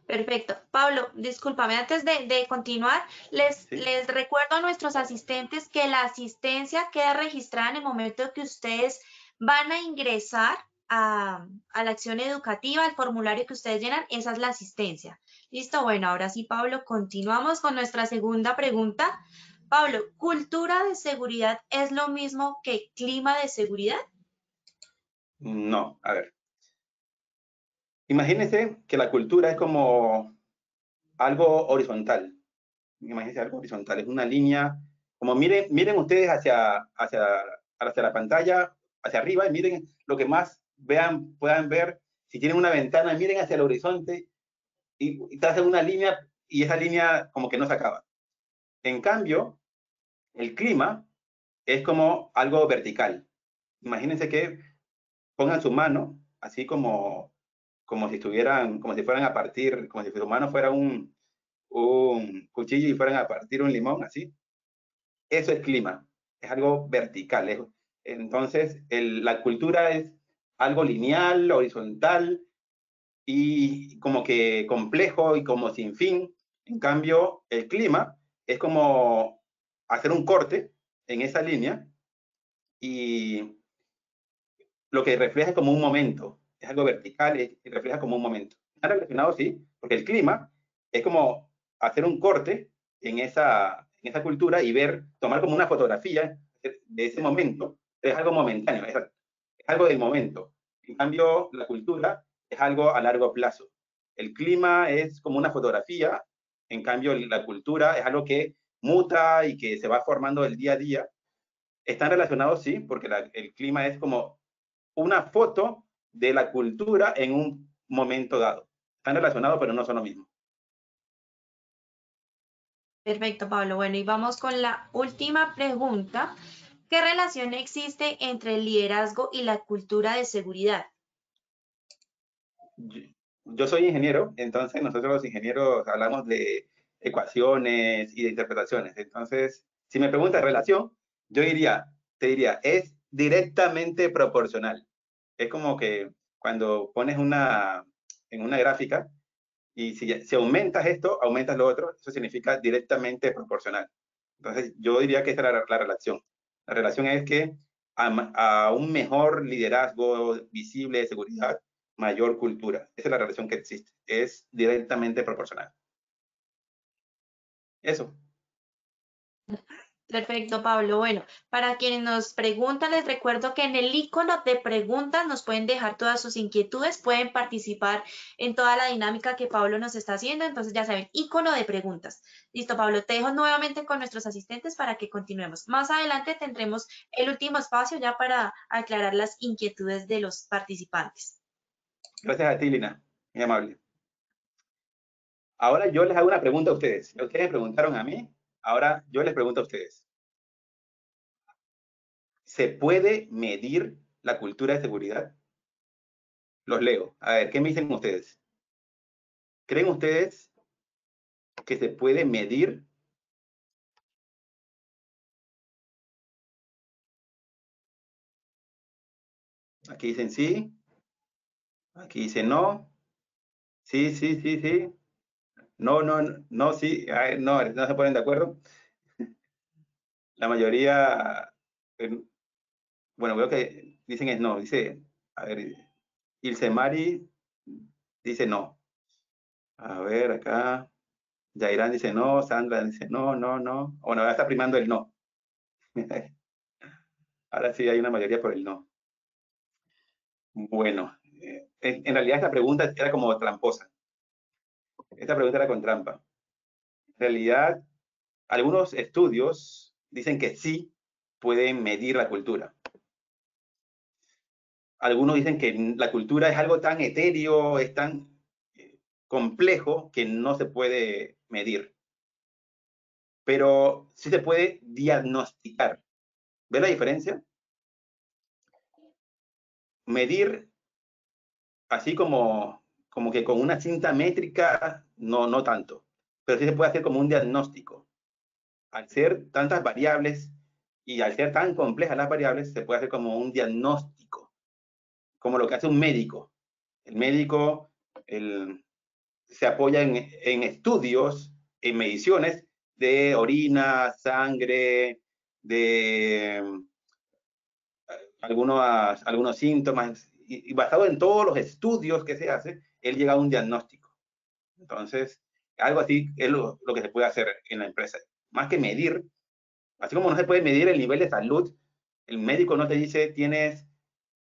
Perfecto. Pablo, discúlpame, antes de continuar, ¿Sí? les recuerdo a nuestros asistentes que la asistencia queda registrada en el momento que ustedes van a ingresar a la acción educativa, el formulario que ustedes llenan, esa es la asistencia. Listo, bueno, ahora sí, Pablo, continuamos con nuestra segunda pregunta. Pablo, ¿cultura de seguridad es lo mismo que clima de seguridad? No, a ver. Imagínense que la cultura es como algo horizontal. Imagínense algo horizontal, es una línea, como miren ustedes hacia la pantalla, hacia arriba, y miren lo que más puedan ver. Si tienen una ventana, miren hacia el horizonte y trazan una línea y esa línea como que no se acaba. En cambio, el clima es como algo vertical. Imagínense que pongan su mano, así como si estuvieran, como si fueran a partir, como si su mano fuera un cuchillo y fueran a partir un limón, así. Eso es clima, es algo vertical. Entonces, la cultura es algo lineal, horizontal y como que complejo y como sin fin. En cambio, el clima es como hacer un corte en esa línea y lo que refleja es como un momento, es algo vertical y refleja como un momento. Está relacionado, sí, porque el clima es como hacer un corte en esa cultura y tomar como una fotografía de ese momento, es algo momentáneo, es algo del momento. En cambio, la cultura es algo a largo plazo. El clima es como una fotografía, en cambio, la cultura es algo que muta y que se va formando el día a día. Están relacionados, sí, porque el clima es como una foto de la cultura en un momento dado. Están relacionados, pero no son lo mismo. Perfecto, Pablo. Bueno, y vamos con la última pregunta. ¿Qué relación existe entre el liderazgo y la cultura de seguridad? Yo soy ingeniero, entonces nosotros los ingenieros hablamos de ecuaciones y de interpretaciones. Entonces, si me preguntas relación, te diría, es directamente proporcional. Es como que cuando pones en una gráfica y si aumentas esto, aumentas lo otro, eso significa directamente proporcional. Entonces, yo diría que esa es la relación. La relación es que a un mejor liderazgo visible de seguridad, mayor cultura. Esa es la relación que existe. Es directamente proporcional. Eso. Perfecto, Pablo. Bueno, para quienes nos preguntan, les recuerdo que en el icono de preguntas nos pueden dejar todas sus inquietudes, pueden participar en toda la dinámica que Pablo nos está haciendo. Entonces, ya saben, icono de preguntas. Listo, Pablo, te dejo nuevamente con nuestros asistentes para que continuemos. Más adelante tendremos el último espacio ya para aclarar las inquietudes de los participantes. Gracias a ti, Lina. Muy amable. Ahora yo les hago una pregunta a ustedes. Ustedes me preguntaron a mí, ahora yo les pregunto a ustedes. ¿Se puede medir la cultura de seguridad? Los leo. A ver, ¿qué me dicen ustedes? ¿Creen ustedes que se puede medir? Aquí dicen sí, aquí dicen no, sí, sí, sí, sí, no, no, no, sí, ay, no, no se ponen de acuerdo. La mayoría, eh, bueno, veo que dicen es no, dice, a ver, Ilsemari dice no. A ver, acá. Yairán dice no, Sandra dice no, no, no. Bueno, ahora está primando el no. Ahora sí hay una mayoría por el no. Bueno, en realidad esta pregunta era como tramposa. Esta pregunta era con trampa. En realidad, algunos estudios dicen que sí pueden medir la cultura. Algunos dicen que la cultura es algo tan etéreo, es tan complejo que no se puede medir. Pero sí se puede diagnosticar. ¿Ves la diferencia? Medir así como que con una cinta métrica, no, no tanto. Pero sí se puede hacer como un diagnóstico. Al ser tantas variables y al ser tan complejas las variables, se puede hacer como un diagnóstico, como lo que hace un médico. El médico se apoya en estudios, en mediciones de orina, sangre, de algunos síntomas, y basado en todos los estudios que se hace, él llega a un diagnóstico. Entonces, algo así es lo que se puede hacer en la empresa. Más que medir, así como no se puede medir el nivel de salud, el médico no te dice tienes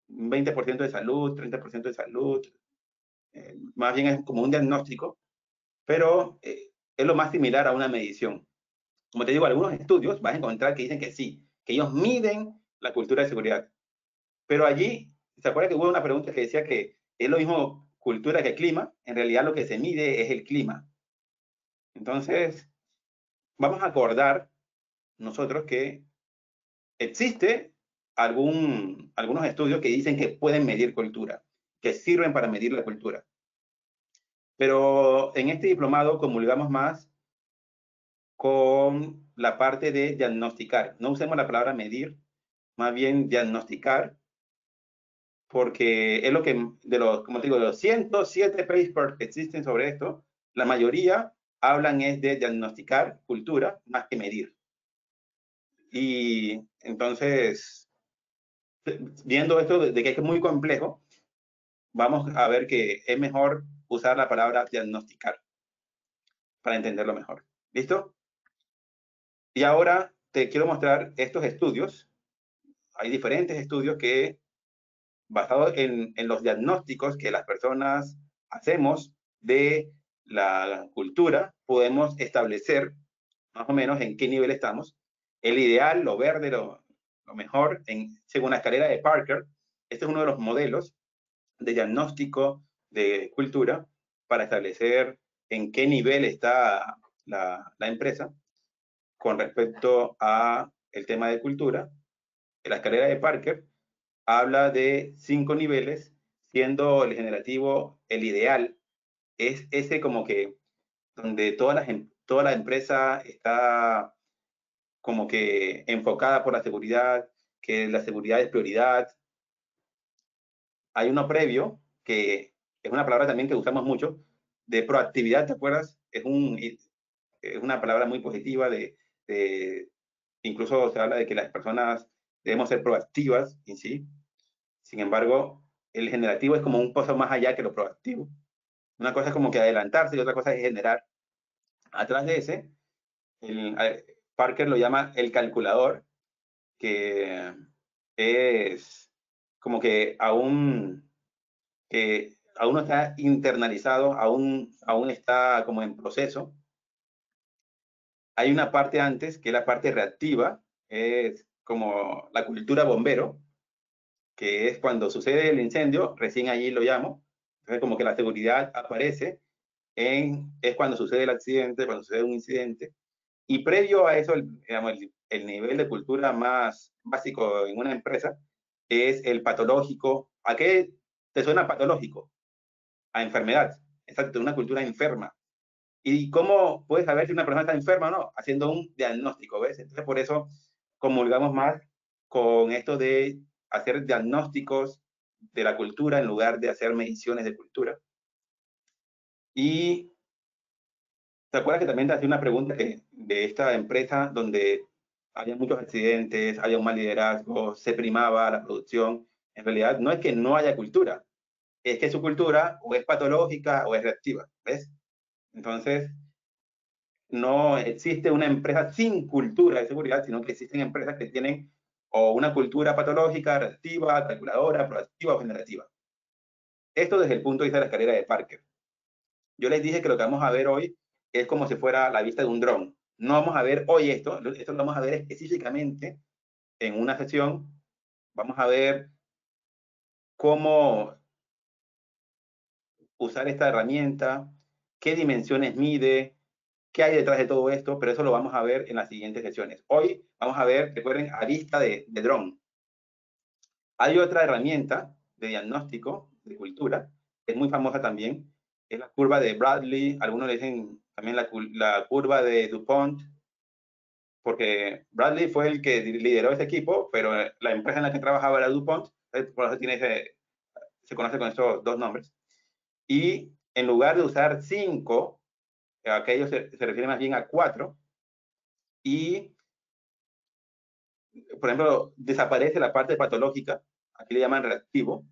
un 20% de salud, 30% de salud, más bien es como un diagnóstico, pero es lo más similar a una medición. Como te digo, algunos estudios vas a encontrar que dicen que sí, que ellos miden la cultura de seguridad. Pero allí, ¿se acuerda que hubo una pregunta que decía que es lo mismo cultura que clima? En realidad lo que se mide es el clima. Entonces, vamos a acordar nosotros que existe algunos estudios que dicen que pueden medir cultura, que sirven para medir la cultura. Pero en este diplomado comulgamos más con la parte de diagnosticar. No usemos la palabra medir, más bien diagnosticar, porque es lo que, como te digo, de los 107 papers que existen sobre esto, la mayoría hablan es de diagnosticar cultura más que medir. Y entonces, viendo esto de que es muy complejo, vamos a ver que es mejor usar la palabra diagnosticar para entenderlo mejor. ¿Listo? Y ahora te quiero mostrar estos estudios. Hay diferentes estudios que, basados en los diagnósticos que las personas hacemos de la cultura, podemos establecer más o menos en qué nivel estamos. El ideal, lo verde, lo mejor, según la escalera de Parker. Este es uno de los modelos de diagnóstico de cultura para establecer en qué nivel está la empresa con respecto a el tema de cultura. La escalera de Parker habla de 5 niveles, siendo el generativo el ideal. Es ese como que donde toda la empresa está como que enfocada por la seguridad, que la seguridad es prioridad. Hay uno previo, que es una palabra también que usamos mucho, de proactividad, ¿te acuerdas? Es una palabra muy positiva incluso se habla de que las personas debemos ser proactivas en sí. Sin embargo, el generativo es como un paso más allá que lo proactivo. Una cosa es como que adelantarse y otra cosa es generar. Atrás de ese, Parker lo llama el calculador, que es como que aún no está internalizado, aún está como en proceso. Hay una parte antes, que es la parte reactiva, es como la cultura bombero, que es cuando sucede el incendio, recién allí lo llamo. Entonces, como que la seguridad aparece, es cuando sucede el accidente, cuando sucede un incidente. Y previo a eso, digamos, el nivel de cultura más básico en una empresa es el patológico. ¿A qué te suena patológico? A enfermedad. Exacto, una cultura enferma. ¿Y cómo puedes saber si una persona está enferma o no? Haciendo un diagnóstico, ¿ves? Entonces, por eso comulgamos más con esto de hacer diagnósticos de la cultura en lugar de hacer mediciones de cultura. Y ¿te acuerdas que también te hacía una pregunta de esta empresa donde había muchos accidentes, había un mal liderazgo, se primaba la producción? En realidad no es que no haya cultura, es que su cultura o es patológica o es reactiva, ¿ves? Entonces, no existe una empresa sin cultura de seguridad, sino que existen empresas que tienen o una cultura patológica, reactiva, calculadora, proactiva o generativa. Esto desde el punto de vista de la escalera de Parker. Yo les dije que lo que vamos a ver hoy es como si fuera la vista de un dron. No vamos a ver hoy esto lo vamos a ver específicamente en una sesión. Vamos a ver cómo usar esta herramienta, qué dimensiones mide, qué hay detrás de todo esto, pero eso lo vamos a ver en las siguientes sesiones. Hoy vamos a ver, recuerden, a vista de dron. Hay otra herramienta de diagnóstico de cultura, que es muy famosa también, es la curva de Bradley, algunos le dicen también la curva de DuPont, porque Bradley fue el que lideró ese equipo, pero la empresa en la que trabajaba era DuPont, por eso se conoce con estos dos nombres. Y en lugar de usar 5, aquello se refiere más bien a 4, y, por ejemplo, desaparece la parte patológica, aquí le llaman reactivo,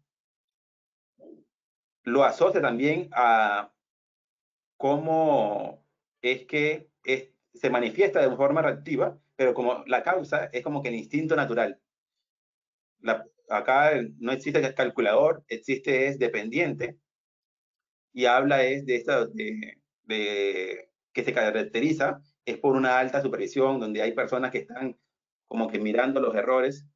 lo asocia también a cómo es que se manifiesta de forma reactiva, pero como la causa es como que el instinto natural. Acá no existe calculador, existe es dependiente, y habla es de esta, que se caracteriza es por una alta supervisión, donde hay personas que están como que mirando los errores,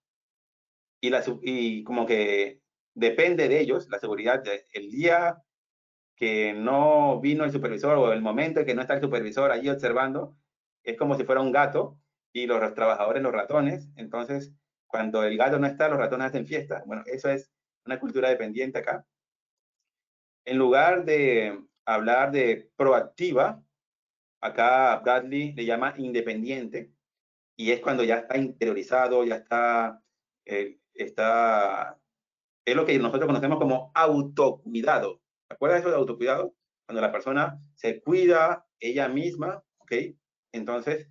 y como que depende de ellos la seguridad. El día que no vino el supervisor o el momento en que no está el supervisor allí observando, es como si fuera un gato y los trabajadores los ratones. Entonces, cuando el gato no está, los ratones hacen fiesta. Bueno, eso es una cultura dependiente acá. En lugar de hablar de proactiva, acá Bradley le llama independiente, y es cuando ya está interiorizado, ya es lo que nosotros conocemos como autocuidado. ¿Te acuerdas de eso de autocuidado? Cuando la persona se cuida ella misma, ¿ok? Entonces,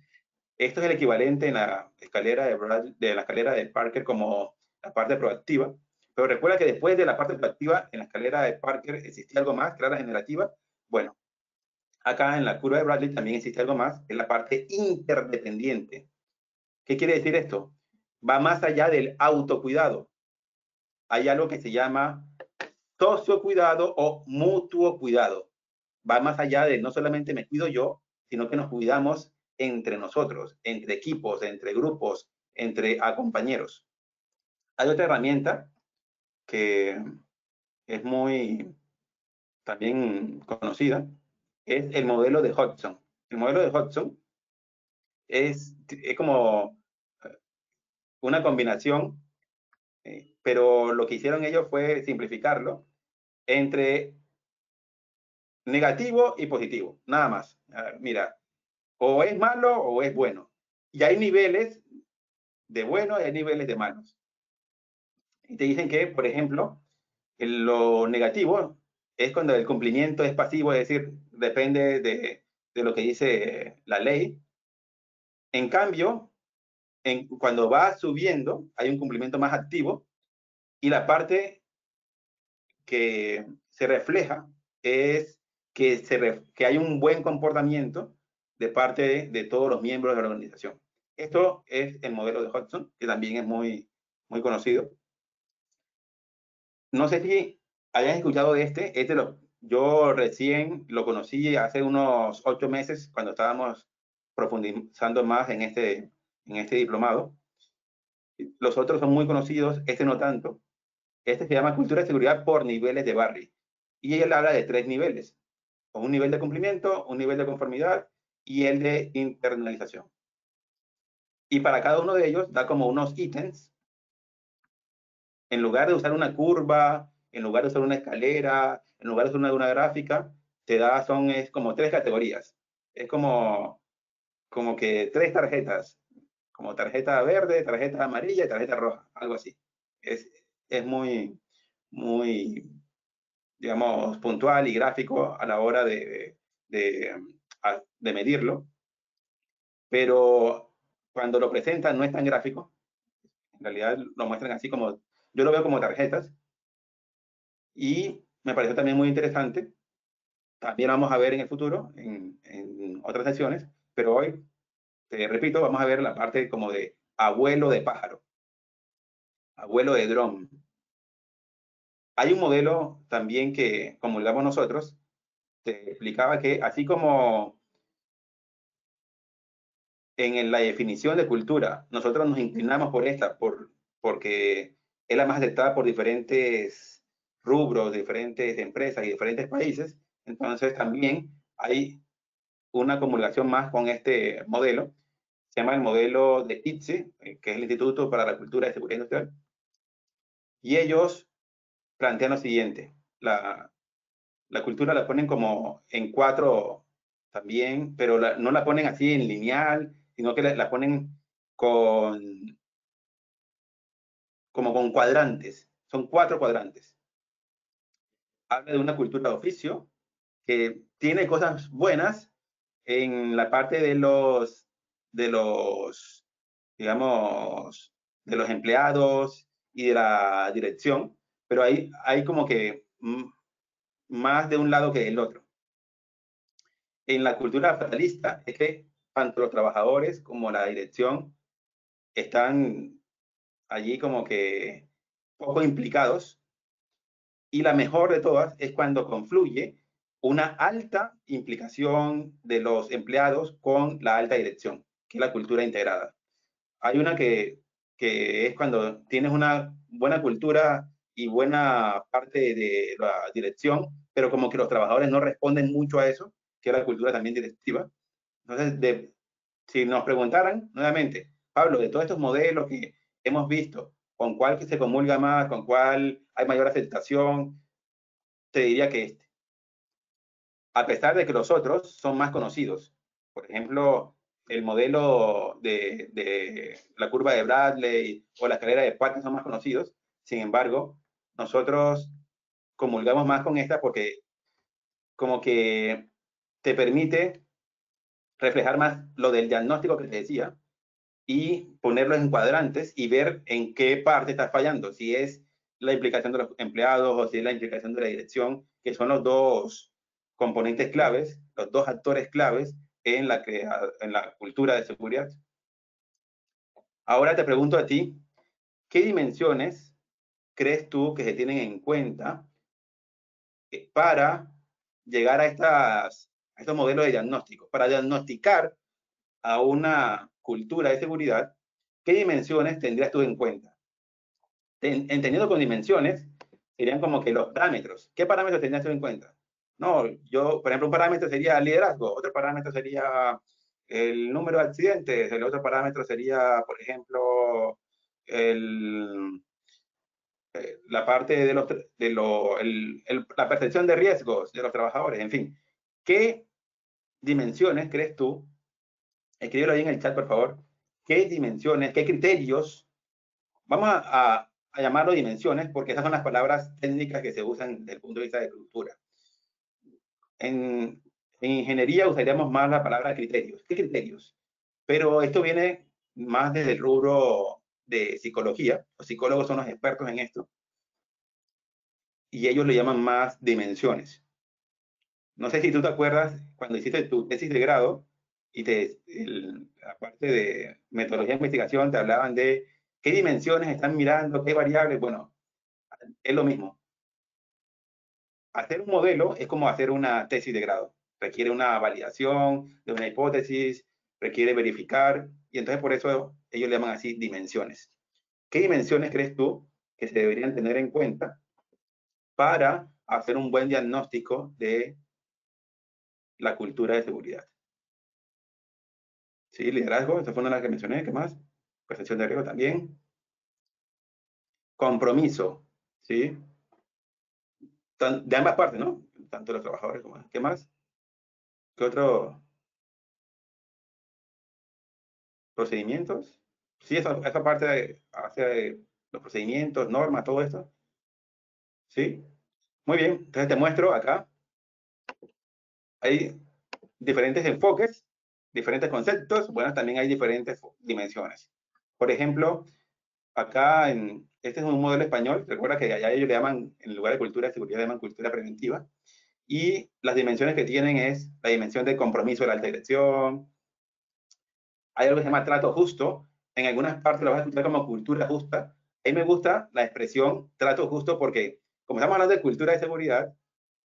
esto es el equivalente en la escalera la escalera de Parker como la parte proactiva. Pero recuerda que después de la parte proactiva, en la escalera de Parker existía algo más, que era la generativa. Bueno, acá en la curva de Bradley también existe algo más, que es la parte interdependiente. ¿Qué quiere decir esto? Va más allá del autocuidado. Hay algo que se llama sociocuidado o mutuo cuidado. Va más allá de no solamente me cuido yo, sino que nos cuidamos entre nosotros, entre equipos, entre grupos, entre compañeros. Hay otra herramienta que es muy también conocida, es el modelo de Hodgson. El modelo de Hodgson es como una combinación, pero lo que hicieron ellos fue simplificarlo entre negativo y positivo, nada más. Mira, o es malo o es bueno. Y hay niveles de bueno y hay niveles de malos. Y te dicen que, por ejemplo, lo negativo es cuando el cumplimiento es pasivo, es decir, depende de lo que dice la ley. En cambio, cuando va subiendo, hay un cumplimiento más activo, y la parte que se refleja es que hay un buen comportamiento de parte de todos los miembros de la organización. Esto es el modelo de Hodgson, que también es muy, muy conocido. No sé si hayan escuchado de yo recién lo conocí hace unos 8 meses, cuando estábamos profundizando más en este diplomado. Los otros son muy conocidos, este no tanto. Este se llama Cultura de Seguridad por Niveles de Barry. Y él habla de 3 niveles: un nivel de cumplimiento, un nivel de conformidad y el de internalización. Y para cada uno de ellos da como unos ítems. En lugar de usar una curva, en lugar de usar una escalera, en lugar de usar una gráfica, es como 3 categorías. Es como que 3 tarjetas, como tarjeta verde, tarjeta amarilla y tarjeta roja, algo así. Es muy, muy, digamos, puntual y gráfico a la hora de medirlo, pero cuando lo presentan no es tan gráfico. En realidad lo muestran así como, yo lo veo como tarjetas, y me pareció también muy interesante también vamos a ver en el futuro, en otras sesiones, pero hoy, te repito, vamos a ver la parte como de abuelo de pájaro, abuelo de dron. Hay un modelo también que comulgamos nosotros, te explicaba que así como en la definición de cultura, nosotros nos inclinamos por esta, porque es la más aceptada por diferentes rubros, diferentes empresas y diferentes países. Entonces también hay una comulgación más con este modelo. Se llama el modelo de ITSE, que es el Instituto para la Cultura y Seguridad Industrial. Y ellos plantean lo siguiente. La cultura la ponen como en 4 también, pero no la ponen así en lineal, sino que la ponen con, como con cuadrantes. Son 4 cuadrantes. Habla de una cultura de oficio que tiene cosas buenas en la parte digamos, de los empleados y de la dirección, pero hay como que más de un lado que del otro. En la cultura fatalista es que tanto los trabajadores como la dirección están allí como que poco implicados, y la mejor de todas es cuando confluye una alta implicación de los empleados con la alta dirección, que es la cultura integrada. Hay una que es cuando tienes una buena cultura y buena parte de la dirección, pero como que los trabajadores no responden mucho a eso, que es la cultura también directiva. Entonces, si nos preguntaran nuevamente, Pablo, de todos estos modelos que hemos visto, ¿con cuál que se comulga más, con cuál hay mayor aceptación? Te diría que este. A pesar de que los otros son más conocidos. Por ejemplo, el modelo de la curva de Bradley o la escalera de Parkinson son más conocidos. Sin embargo, nosotros comulgamos más con esta porque como que te permite reflejar más lo del diagnóstico que te decía y ponerlo en cuadrantes y ver en qué parte está fallando, si es la implicación de los empleados o si es la implicación de la dirección, que son los dos componentes claves, los dos actores claves en la cultura de seguridad. Ahora te pregunto a ti, ¿qué dimensiones crees tú que se tienen en cuenta para llegar a estos modelos de diagnóstico? Para diagnosticar a una cultura de seguridad, ¿qué dimensiones tendrías tú en cuenta? Entendiendo con dimensiones, serían como que los parámetros. ¿Qué parámetros tendrías tú en cuenta? No, por ejemplo, un parámetro sería el liderazgo, otro parámetro sería el número de accidentes, el otro parámetro sería, por ejemplo, la parte la percepción de riesgos de los trabajadores, en fin. ¿Qué dimensiones crees tú? Escríbelo ahí en el chat, por favor. ¿Qué dimensiones, qué criterios? Vamos a llamarlo dimensiones porque esas son las palabras técnicas que se usan desde el punto de vista de cultura. En ingeniería usaríamos más la palabra criterios. ¿Qué criterios? Pero esto viene más desde el rubro de psicología. Los psicólogos son los expertos en esto. Y ellos le llaman más dimensiones. No sé si tú te acuerdas cuando hiciste tu tesis de grado y la parte de metodología de investigación te hablaban de qué dimensiones están mirando, qué variables. Bueno, es lo mismo. Hacer un modelo es como hacer una tesis de grado. Requiere una validación de una hipótesis, requiere verificar, y entonces por eso ellos le llaman así dimensiones. ¿Qué dimensiones crees tú que se deberían tener en cuenta para hacer un buen diagnóstico de la cultura de seguridad? Sí, liderazgo, esta fue una de las que mencioné. ¿Qué más? Percepción de riesgo también. Compromiso, ¿sí? De ambas partes, ¿no? Tanto los trabajadores como... ¿Qué más? ¿Qué otro? Procedimientos. Sí, esa parte hacia los procedimientos, normas, todo esto. ¿Sí? Muy bien. Entonces te muestro acá. Hay diferentes enfoques, diferentes conceptos. Bueno, también hay diferentes dimensiones. Por ejemplo, acá este es un modelo español. Recuerda que allá ellos le llaman, en lugar de cultura de seguridad, le llaman cultura preventiva. Y las dimensiones que tienen es la dimensión de compromiso de la alta dirección. Hay algo que se llama trato justo. En algunas partes lo vas a escuchar como cultura justa. A mí me gusta la expresión trato justo porque, como estamos hablando de cultura de seguridad,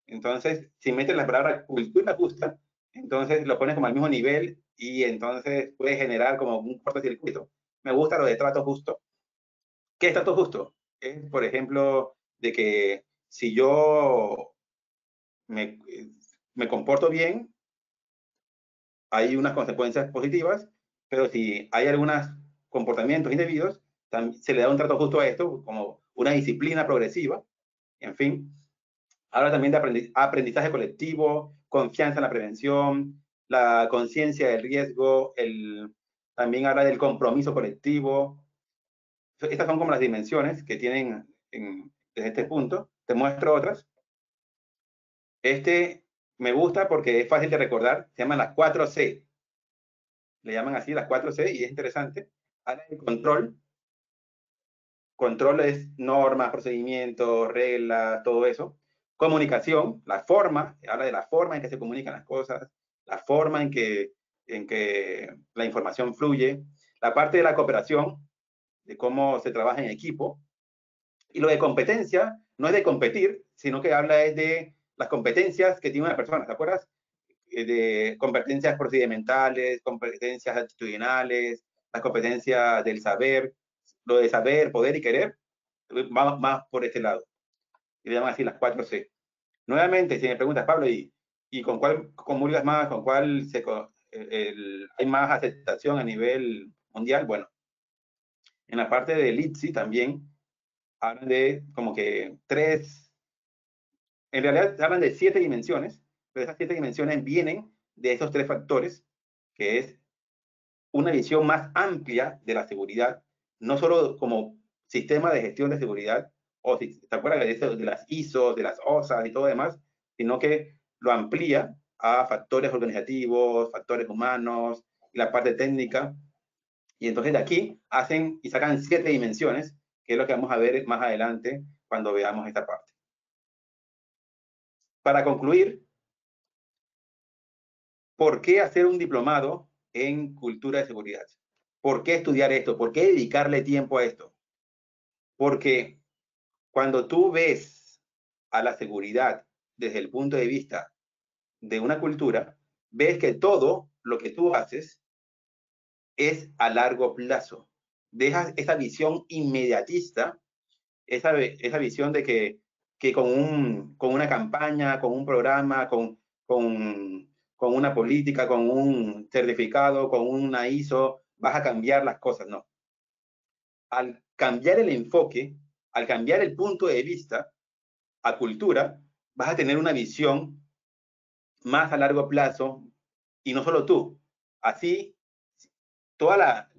entonces, si metes la palabra cultura justa, entonces lo pones como al mismo nivel y entonces puede generar como un cortocircuito. Me gusta lo de trato justo. ¿Qué es trato justo? Es, por ejemplo, de que si yo me, me comporto bien, hay unas consecuencias positivas, pero si hay algunos comportamientos indebidos, se le da un trato justo a esto, como una disciplina progresiva, en fin. Habla también de aprendizaje colectivo, confianza en la prevención, la conciencia del riesgo, también habla del compromiso colectivo. Estas son como las dimensiones que tienen desde este punto. Te muestro otras. Este me gusta porque es fácil de recordar, se llaman las 4C. Le llaman así las 4C y es interesante. Habla de control. Control es normas, procedimientos, reglas, todo eso. Comunicación, la forma, habla de la forma en que se comunican las cosas, la forma en que la información fluye, la parte de la cooperación, de cómo se trabaja en equipo. Y lo de competencia no es de competir, sino que habla es de las competencias que tiene una persona, ¿te acuerdas? De competencias procedimentales, competencias actitudinales, las competencias del saber, lo de saber, poder y querer, más por este lado. Y le llaman así las 4C. Nuevamente, si me preguntas, Pablo, ¿y con cuál comulgas más? ¿Con cuál hay más aceptación a nivel mundial? Bueno, en la parte del ITSI también hablan de como que en realidad hablan de 7 dimensiones, pero esas 7 dimensiones vienen de esos 3 factores, que es una visión más amplia de la seguridad, no solo como sistema de gestión de seguridad, o si te acuerdas de las ISO, de las OSA y todo demás, sino que lo amplía a factores organizativos, factores humanos y la parte técnica. Y entonces de aquí hacen y sacan 7 dimensiones, que es lo que vamos a ver más adelante cuando veamos esta parte. Para concluir, ¿por qué hacer un diplomado en cultura de seguridad? ¿Por qué estudiar esto? ¿Por qué dedicarle tiempo a esto? Porque cuando tú ves a la seguridad desde el punto de vista de una cultura, ves que todo lo que tú haces es a largo plazo. Dejas esa visión inmediatista, esa visión de que con una campaña, con un programa, con una política, con un certificado, con una ISO, vas a cambiar las cosas. No. Al cambiar el enfoque, al cambiar el punto de vista a cultura, vas a tener una visión más a largo plazo y no solo tú. Así, toda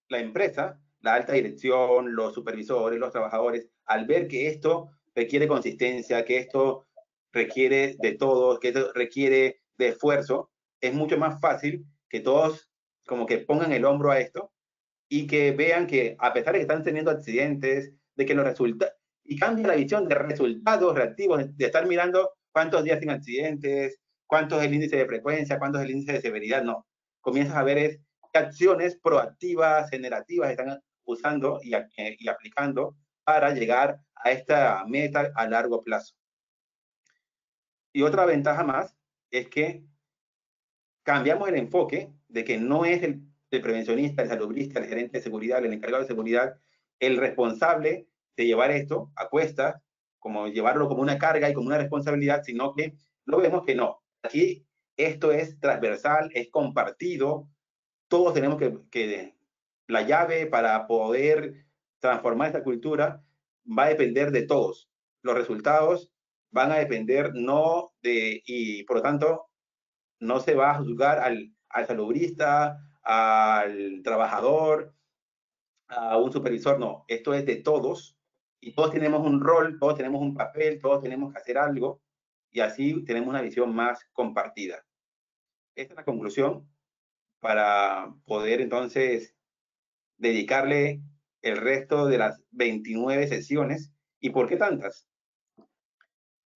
la empresa, la alta dirección, los supervisores, los trabajadores, al ver que esto requiere consistencia, que esto requiere de todos, que esto requiere de esfuerzo, es mucho más fácil que todos como que pongan el hombro a esto y que vean que a pesar de que están teniendo accidentes, de que los resultados, y cambia la visión de resultados reactivos, de estar mirando cuántos días sin accidentes, cuánto es el índice de frecuencia, cuánto es el índice de severidad, no. Comienzas a ver qué acciones proactivas, generativas están usando y aplicando para llegar a esta meta a largo plazo. Y otra ventaja más es que cambiamos el enfoque de que no es el prevencionista, el salubrista, el gerente de seguridad, el encargado de seguridad, el responsable de llevar esto a cuestas, como llevarlo como una carga y como una responsabilidad, sino que lo vemos que no. Aquí esto es transversal, es compartido, todos tenemos que la llave para poder transformar esta cultura va a depender de todos. Los resultados van a depender no de, y por lo tanto, no se va a juzgar al salubrista, al trabajador, a un supervisor, no. Esto es de todos y todos tenemos un rol, todos tenemos un papel, todos tenemos que hacer algo y así tenemos una visión más compartida. Esta es la conclusión para poder entonces dedicarle el resto de las 29 sesiones. ¿Y por qué tantas?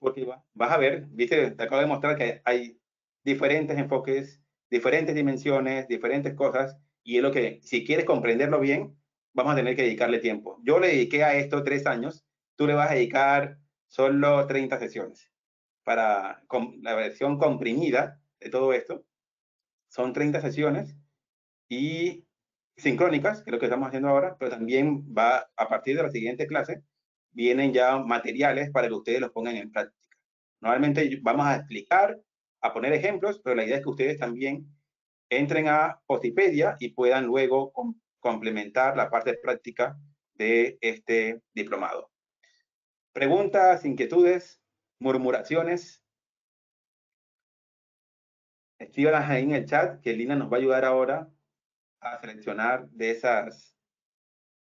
porque vas a ver, viste, te acabo de mostrar que hay diferentes enfoques, diferentes dimensiones, diferentes cosas, y es lo que, si quieres comprenderlo bien, vamos a tener que dedicarle tiempo. Yo le dediqué a esto 3 años, tú le vas a dedicar solo 30 sesiones. Para la versión comprimida de todo esto, son 30 sesiones y sincrónicas, que es lo que estamos haciendo ahora, pero también va, a partir de la siguiente clase, vienen ya materiales para que ustedes los pongan en práctica. Normalmente vamos a explicar, a poner ejemplos, pero la idea es que ustedes también entren a Postipedia y puedan luego complementar la parte práctica de este diplomado. Preguntas, inquietudes, murmuraciones, escríbanlas ahí en el chat, que Lina nos va a ayudar ahora a seleccionar de esas.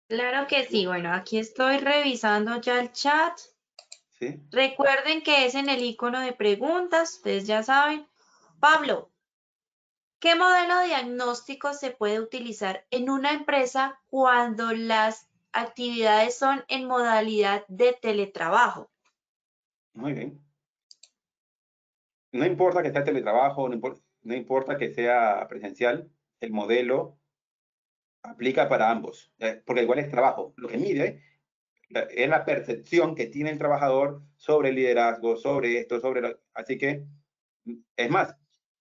Claro que sí. Bueno, aquí estoy revisando ya el chat. ¿Sí? Recuerden que es en el icono de preguntas, ustedes ya saben. Pablo, ¿qué modelo diagnóstico se puede utilizar en una empresa cuando las actividades son en modalidad de teletrabajo? Muy bien. No importa que sea teletrabajo, no importa que sea presencial, el modelo aplica para ambos, porque igual es trabajo. Lo que mide es la percepción que tiene el trabajador sobre el liderazgo, sobre esto, así que, es más,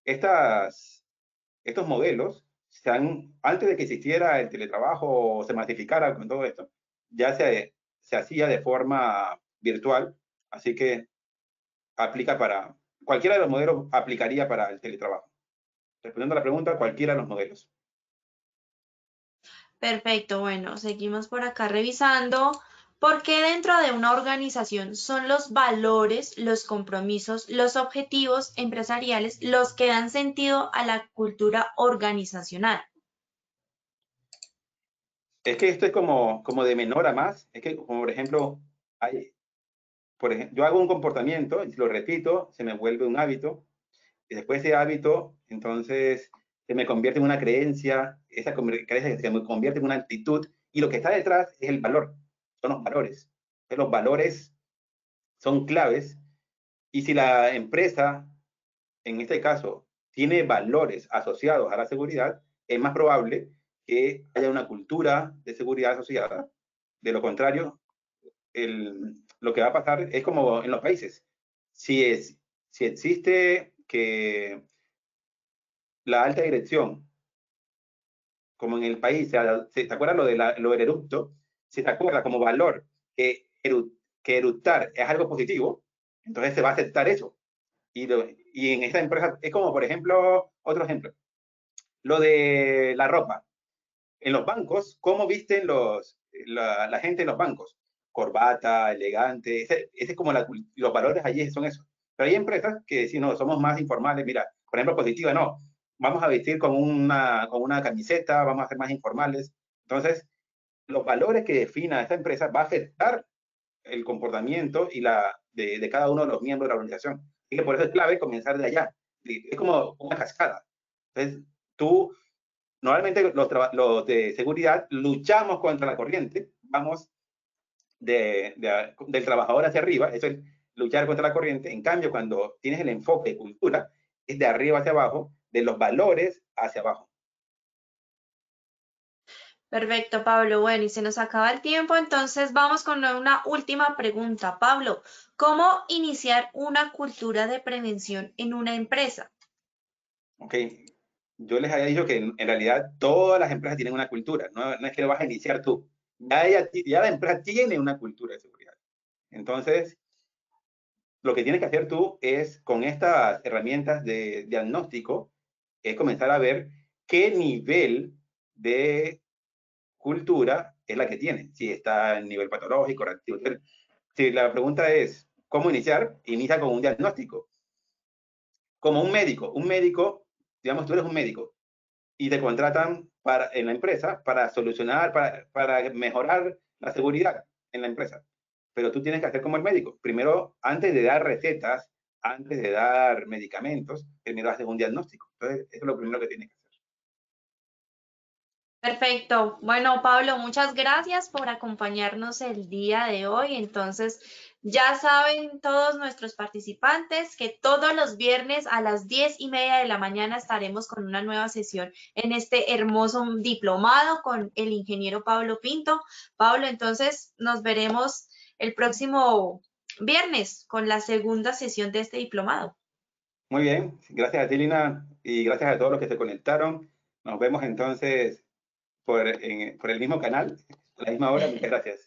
estos modelos, antes de que existiera el teletrabajo o se masificara con todo esto, ya se hacía de forma virtual, así que aplica para, cualquiera de los modelos aplicaría para el teletrabajo. Respondiendo a la pregunta, cualquiera de los modelos. Perfecto, bueno, seguimos por acá revisando. ¿Por qué dentro de una organización son los valores, los compromisos, los objetivos empresariales los que dan sentido a la cultura organizacional? Es que esto es como de menor a más. Es que, como por ejemplo, yo hago un comportamiento y si lo repito, se me vuelve un hábito. Y después ese hábito, entonces, se me convierte en una creencia. Esa creencia se me convierte en una actitud. Y lo que está detrás es el valor. Son los valores. Entonces, los valores son claves. Y si la empresa, en este caso, tiene valores asociados a la seguridad, es más probable que haya una cultura de seguridad asociada. De lo contrario, lo que va a pasar es como en los países. Si existe que la alta dirección, como en el país, ¿te acuerdas lo del erupto? Si te acuerdas como valor que eructar es algo positivo, entonces se va a aceptar eso. Y en esta empresa es como, por ejemplo, otro ejemplo, lo de la ropa. En los bancos, ¿cómo visten la gente en los bancos? Corbata, elegante, ese es como los valores allí son eso. Pero hay empresas que si no, somos más informales, mira, por ejemplo, Positiva, no, vamos a vestir con una camiseta, vamos a ser más informales. Entonces, los valores que defina esta empresa va a afectar el comportamiento de cada uno de los miembros de la organización. Y que por eso es clave comenzar de allá. Es como una cascada. Entonces, normalmente los de seguridad luchamos contra la corriente, vamos del trabajador hacia arriba, eso es luchar contra la corriente. En cambio, cuando tienes el enfoque de cultura, es de arriba hacia abajo, de los valores hacia abajo. Perfecto, Pablo. Bueno, y se nos acaba el tiempo, entonces vamos con una última pregunta. Pablo, ¿cómo iniciar una cultura de prevención en una empresa? Ok, yo les había dicho que en realidad todas las empresas tienen una cultura, no es que lo vas a iniciar tú. Ya la empresa tiene una cultura de seguridad. Entonces, lo que tienes que hacer tú es, con estas herramientas de diagnóstico, es comenzar a ver qué nivel de cultura es la que tiene. Si está en nivel patológico, reactivo. Si la pregunta es, ¿cómo iniciar? Inicia con un diagnóstico. Como un médico, digamos, tú eres un médico y te contratan en la empresa para solucionar, para mejorar la seguridad en la empresa. Pero tú tienes que hacer como el médico. Primero, antes de dar recetas, antes de dar medicamentos, primero haces un diagnóstico. Entonces, eso es lo primero que tienes que hacer. Perfecto. Bueno, Pablo, muchas gracias por acompañarnos el día de hoy. Entonces, Ya saben todos nuestros participantes que todos los viernes a las 10:30 de la mañana estaremos con una nueva sesión en este hermoso diplomado con el ingeniero Pablo Pinto. Pablo, entonces nos veremos el próximo viernes con la segunda sesión de este diplomado. Muy bien, gracias a ti, Lina, y gracias a todos los que se conectaron. Nos vemos entonces por el mismo canal, a la misma hora. Muchas gracias.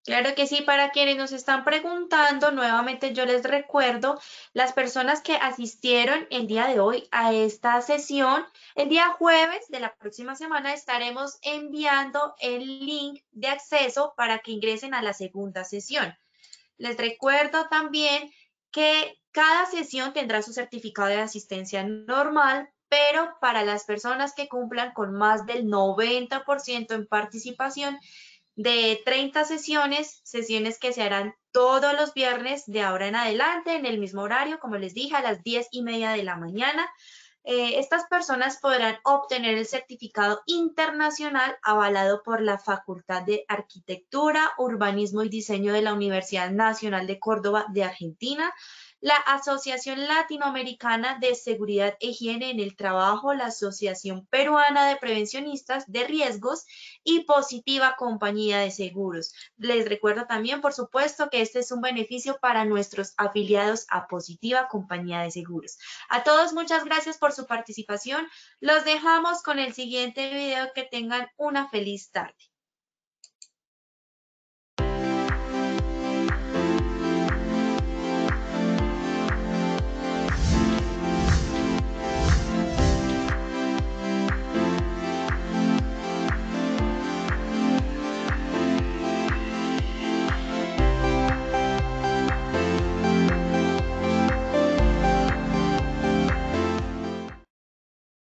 Claro que sí, para quienes nos están preguntando, nuevamente yo les recuerdo, las personas que asistieron el día de hoy a esta sesión, el día jueves de la próxima semana estaremos enviando el link de acceso para que ingresen a la segunda sesión. Les recuerdo también que cada sesión tendrá su certificado de asistencia normal, pero para las personas que cumplan con más del 90% en participación, de 30 sesiones, sesiones que se harán todos los viernes de ahora en adelante, en el mismo horario, como les dije, a las 10:30 de la mañana. Estas personas podrán obtener el certificado internacional avalado por la Facultad de Arquitectura, Urbanismo y Diseño de la Universidad Nacional de Córdoba de Argentina, la Asociación Latinoamericana de Seguridad e Higiene en el Trabajo, la Asociación Peruana de Prevencionistas de Riesgos y Positiva Compañía de Seguros. Les recuerdo también, por supuesto, que este es un beneficio para nuestros afiliados a Positiva Compañía de Seguros. A todos, muchas gracias por su participación. Los dejamos con el siguiente video. Que tengan una feliz tarde.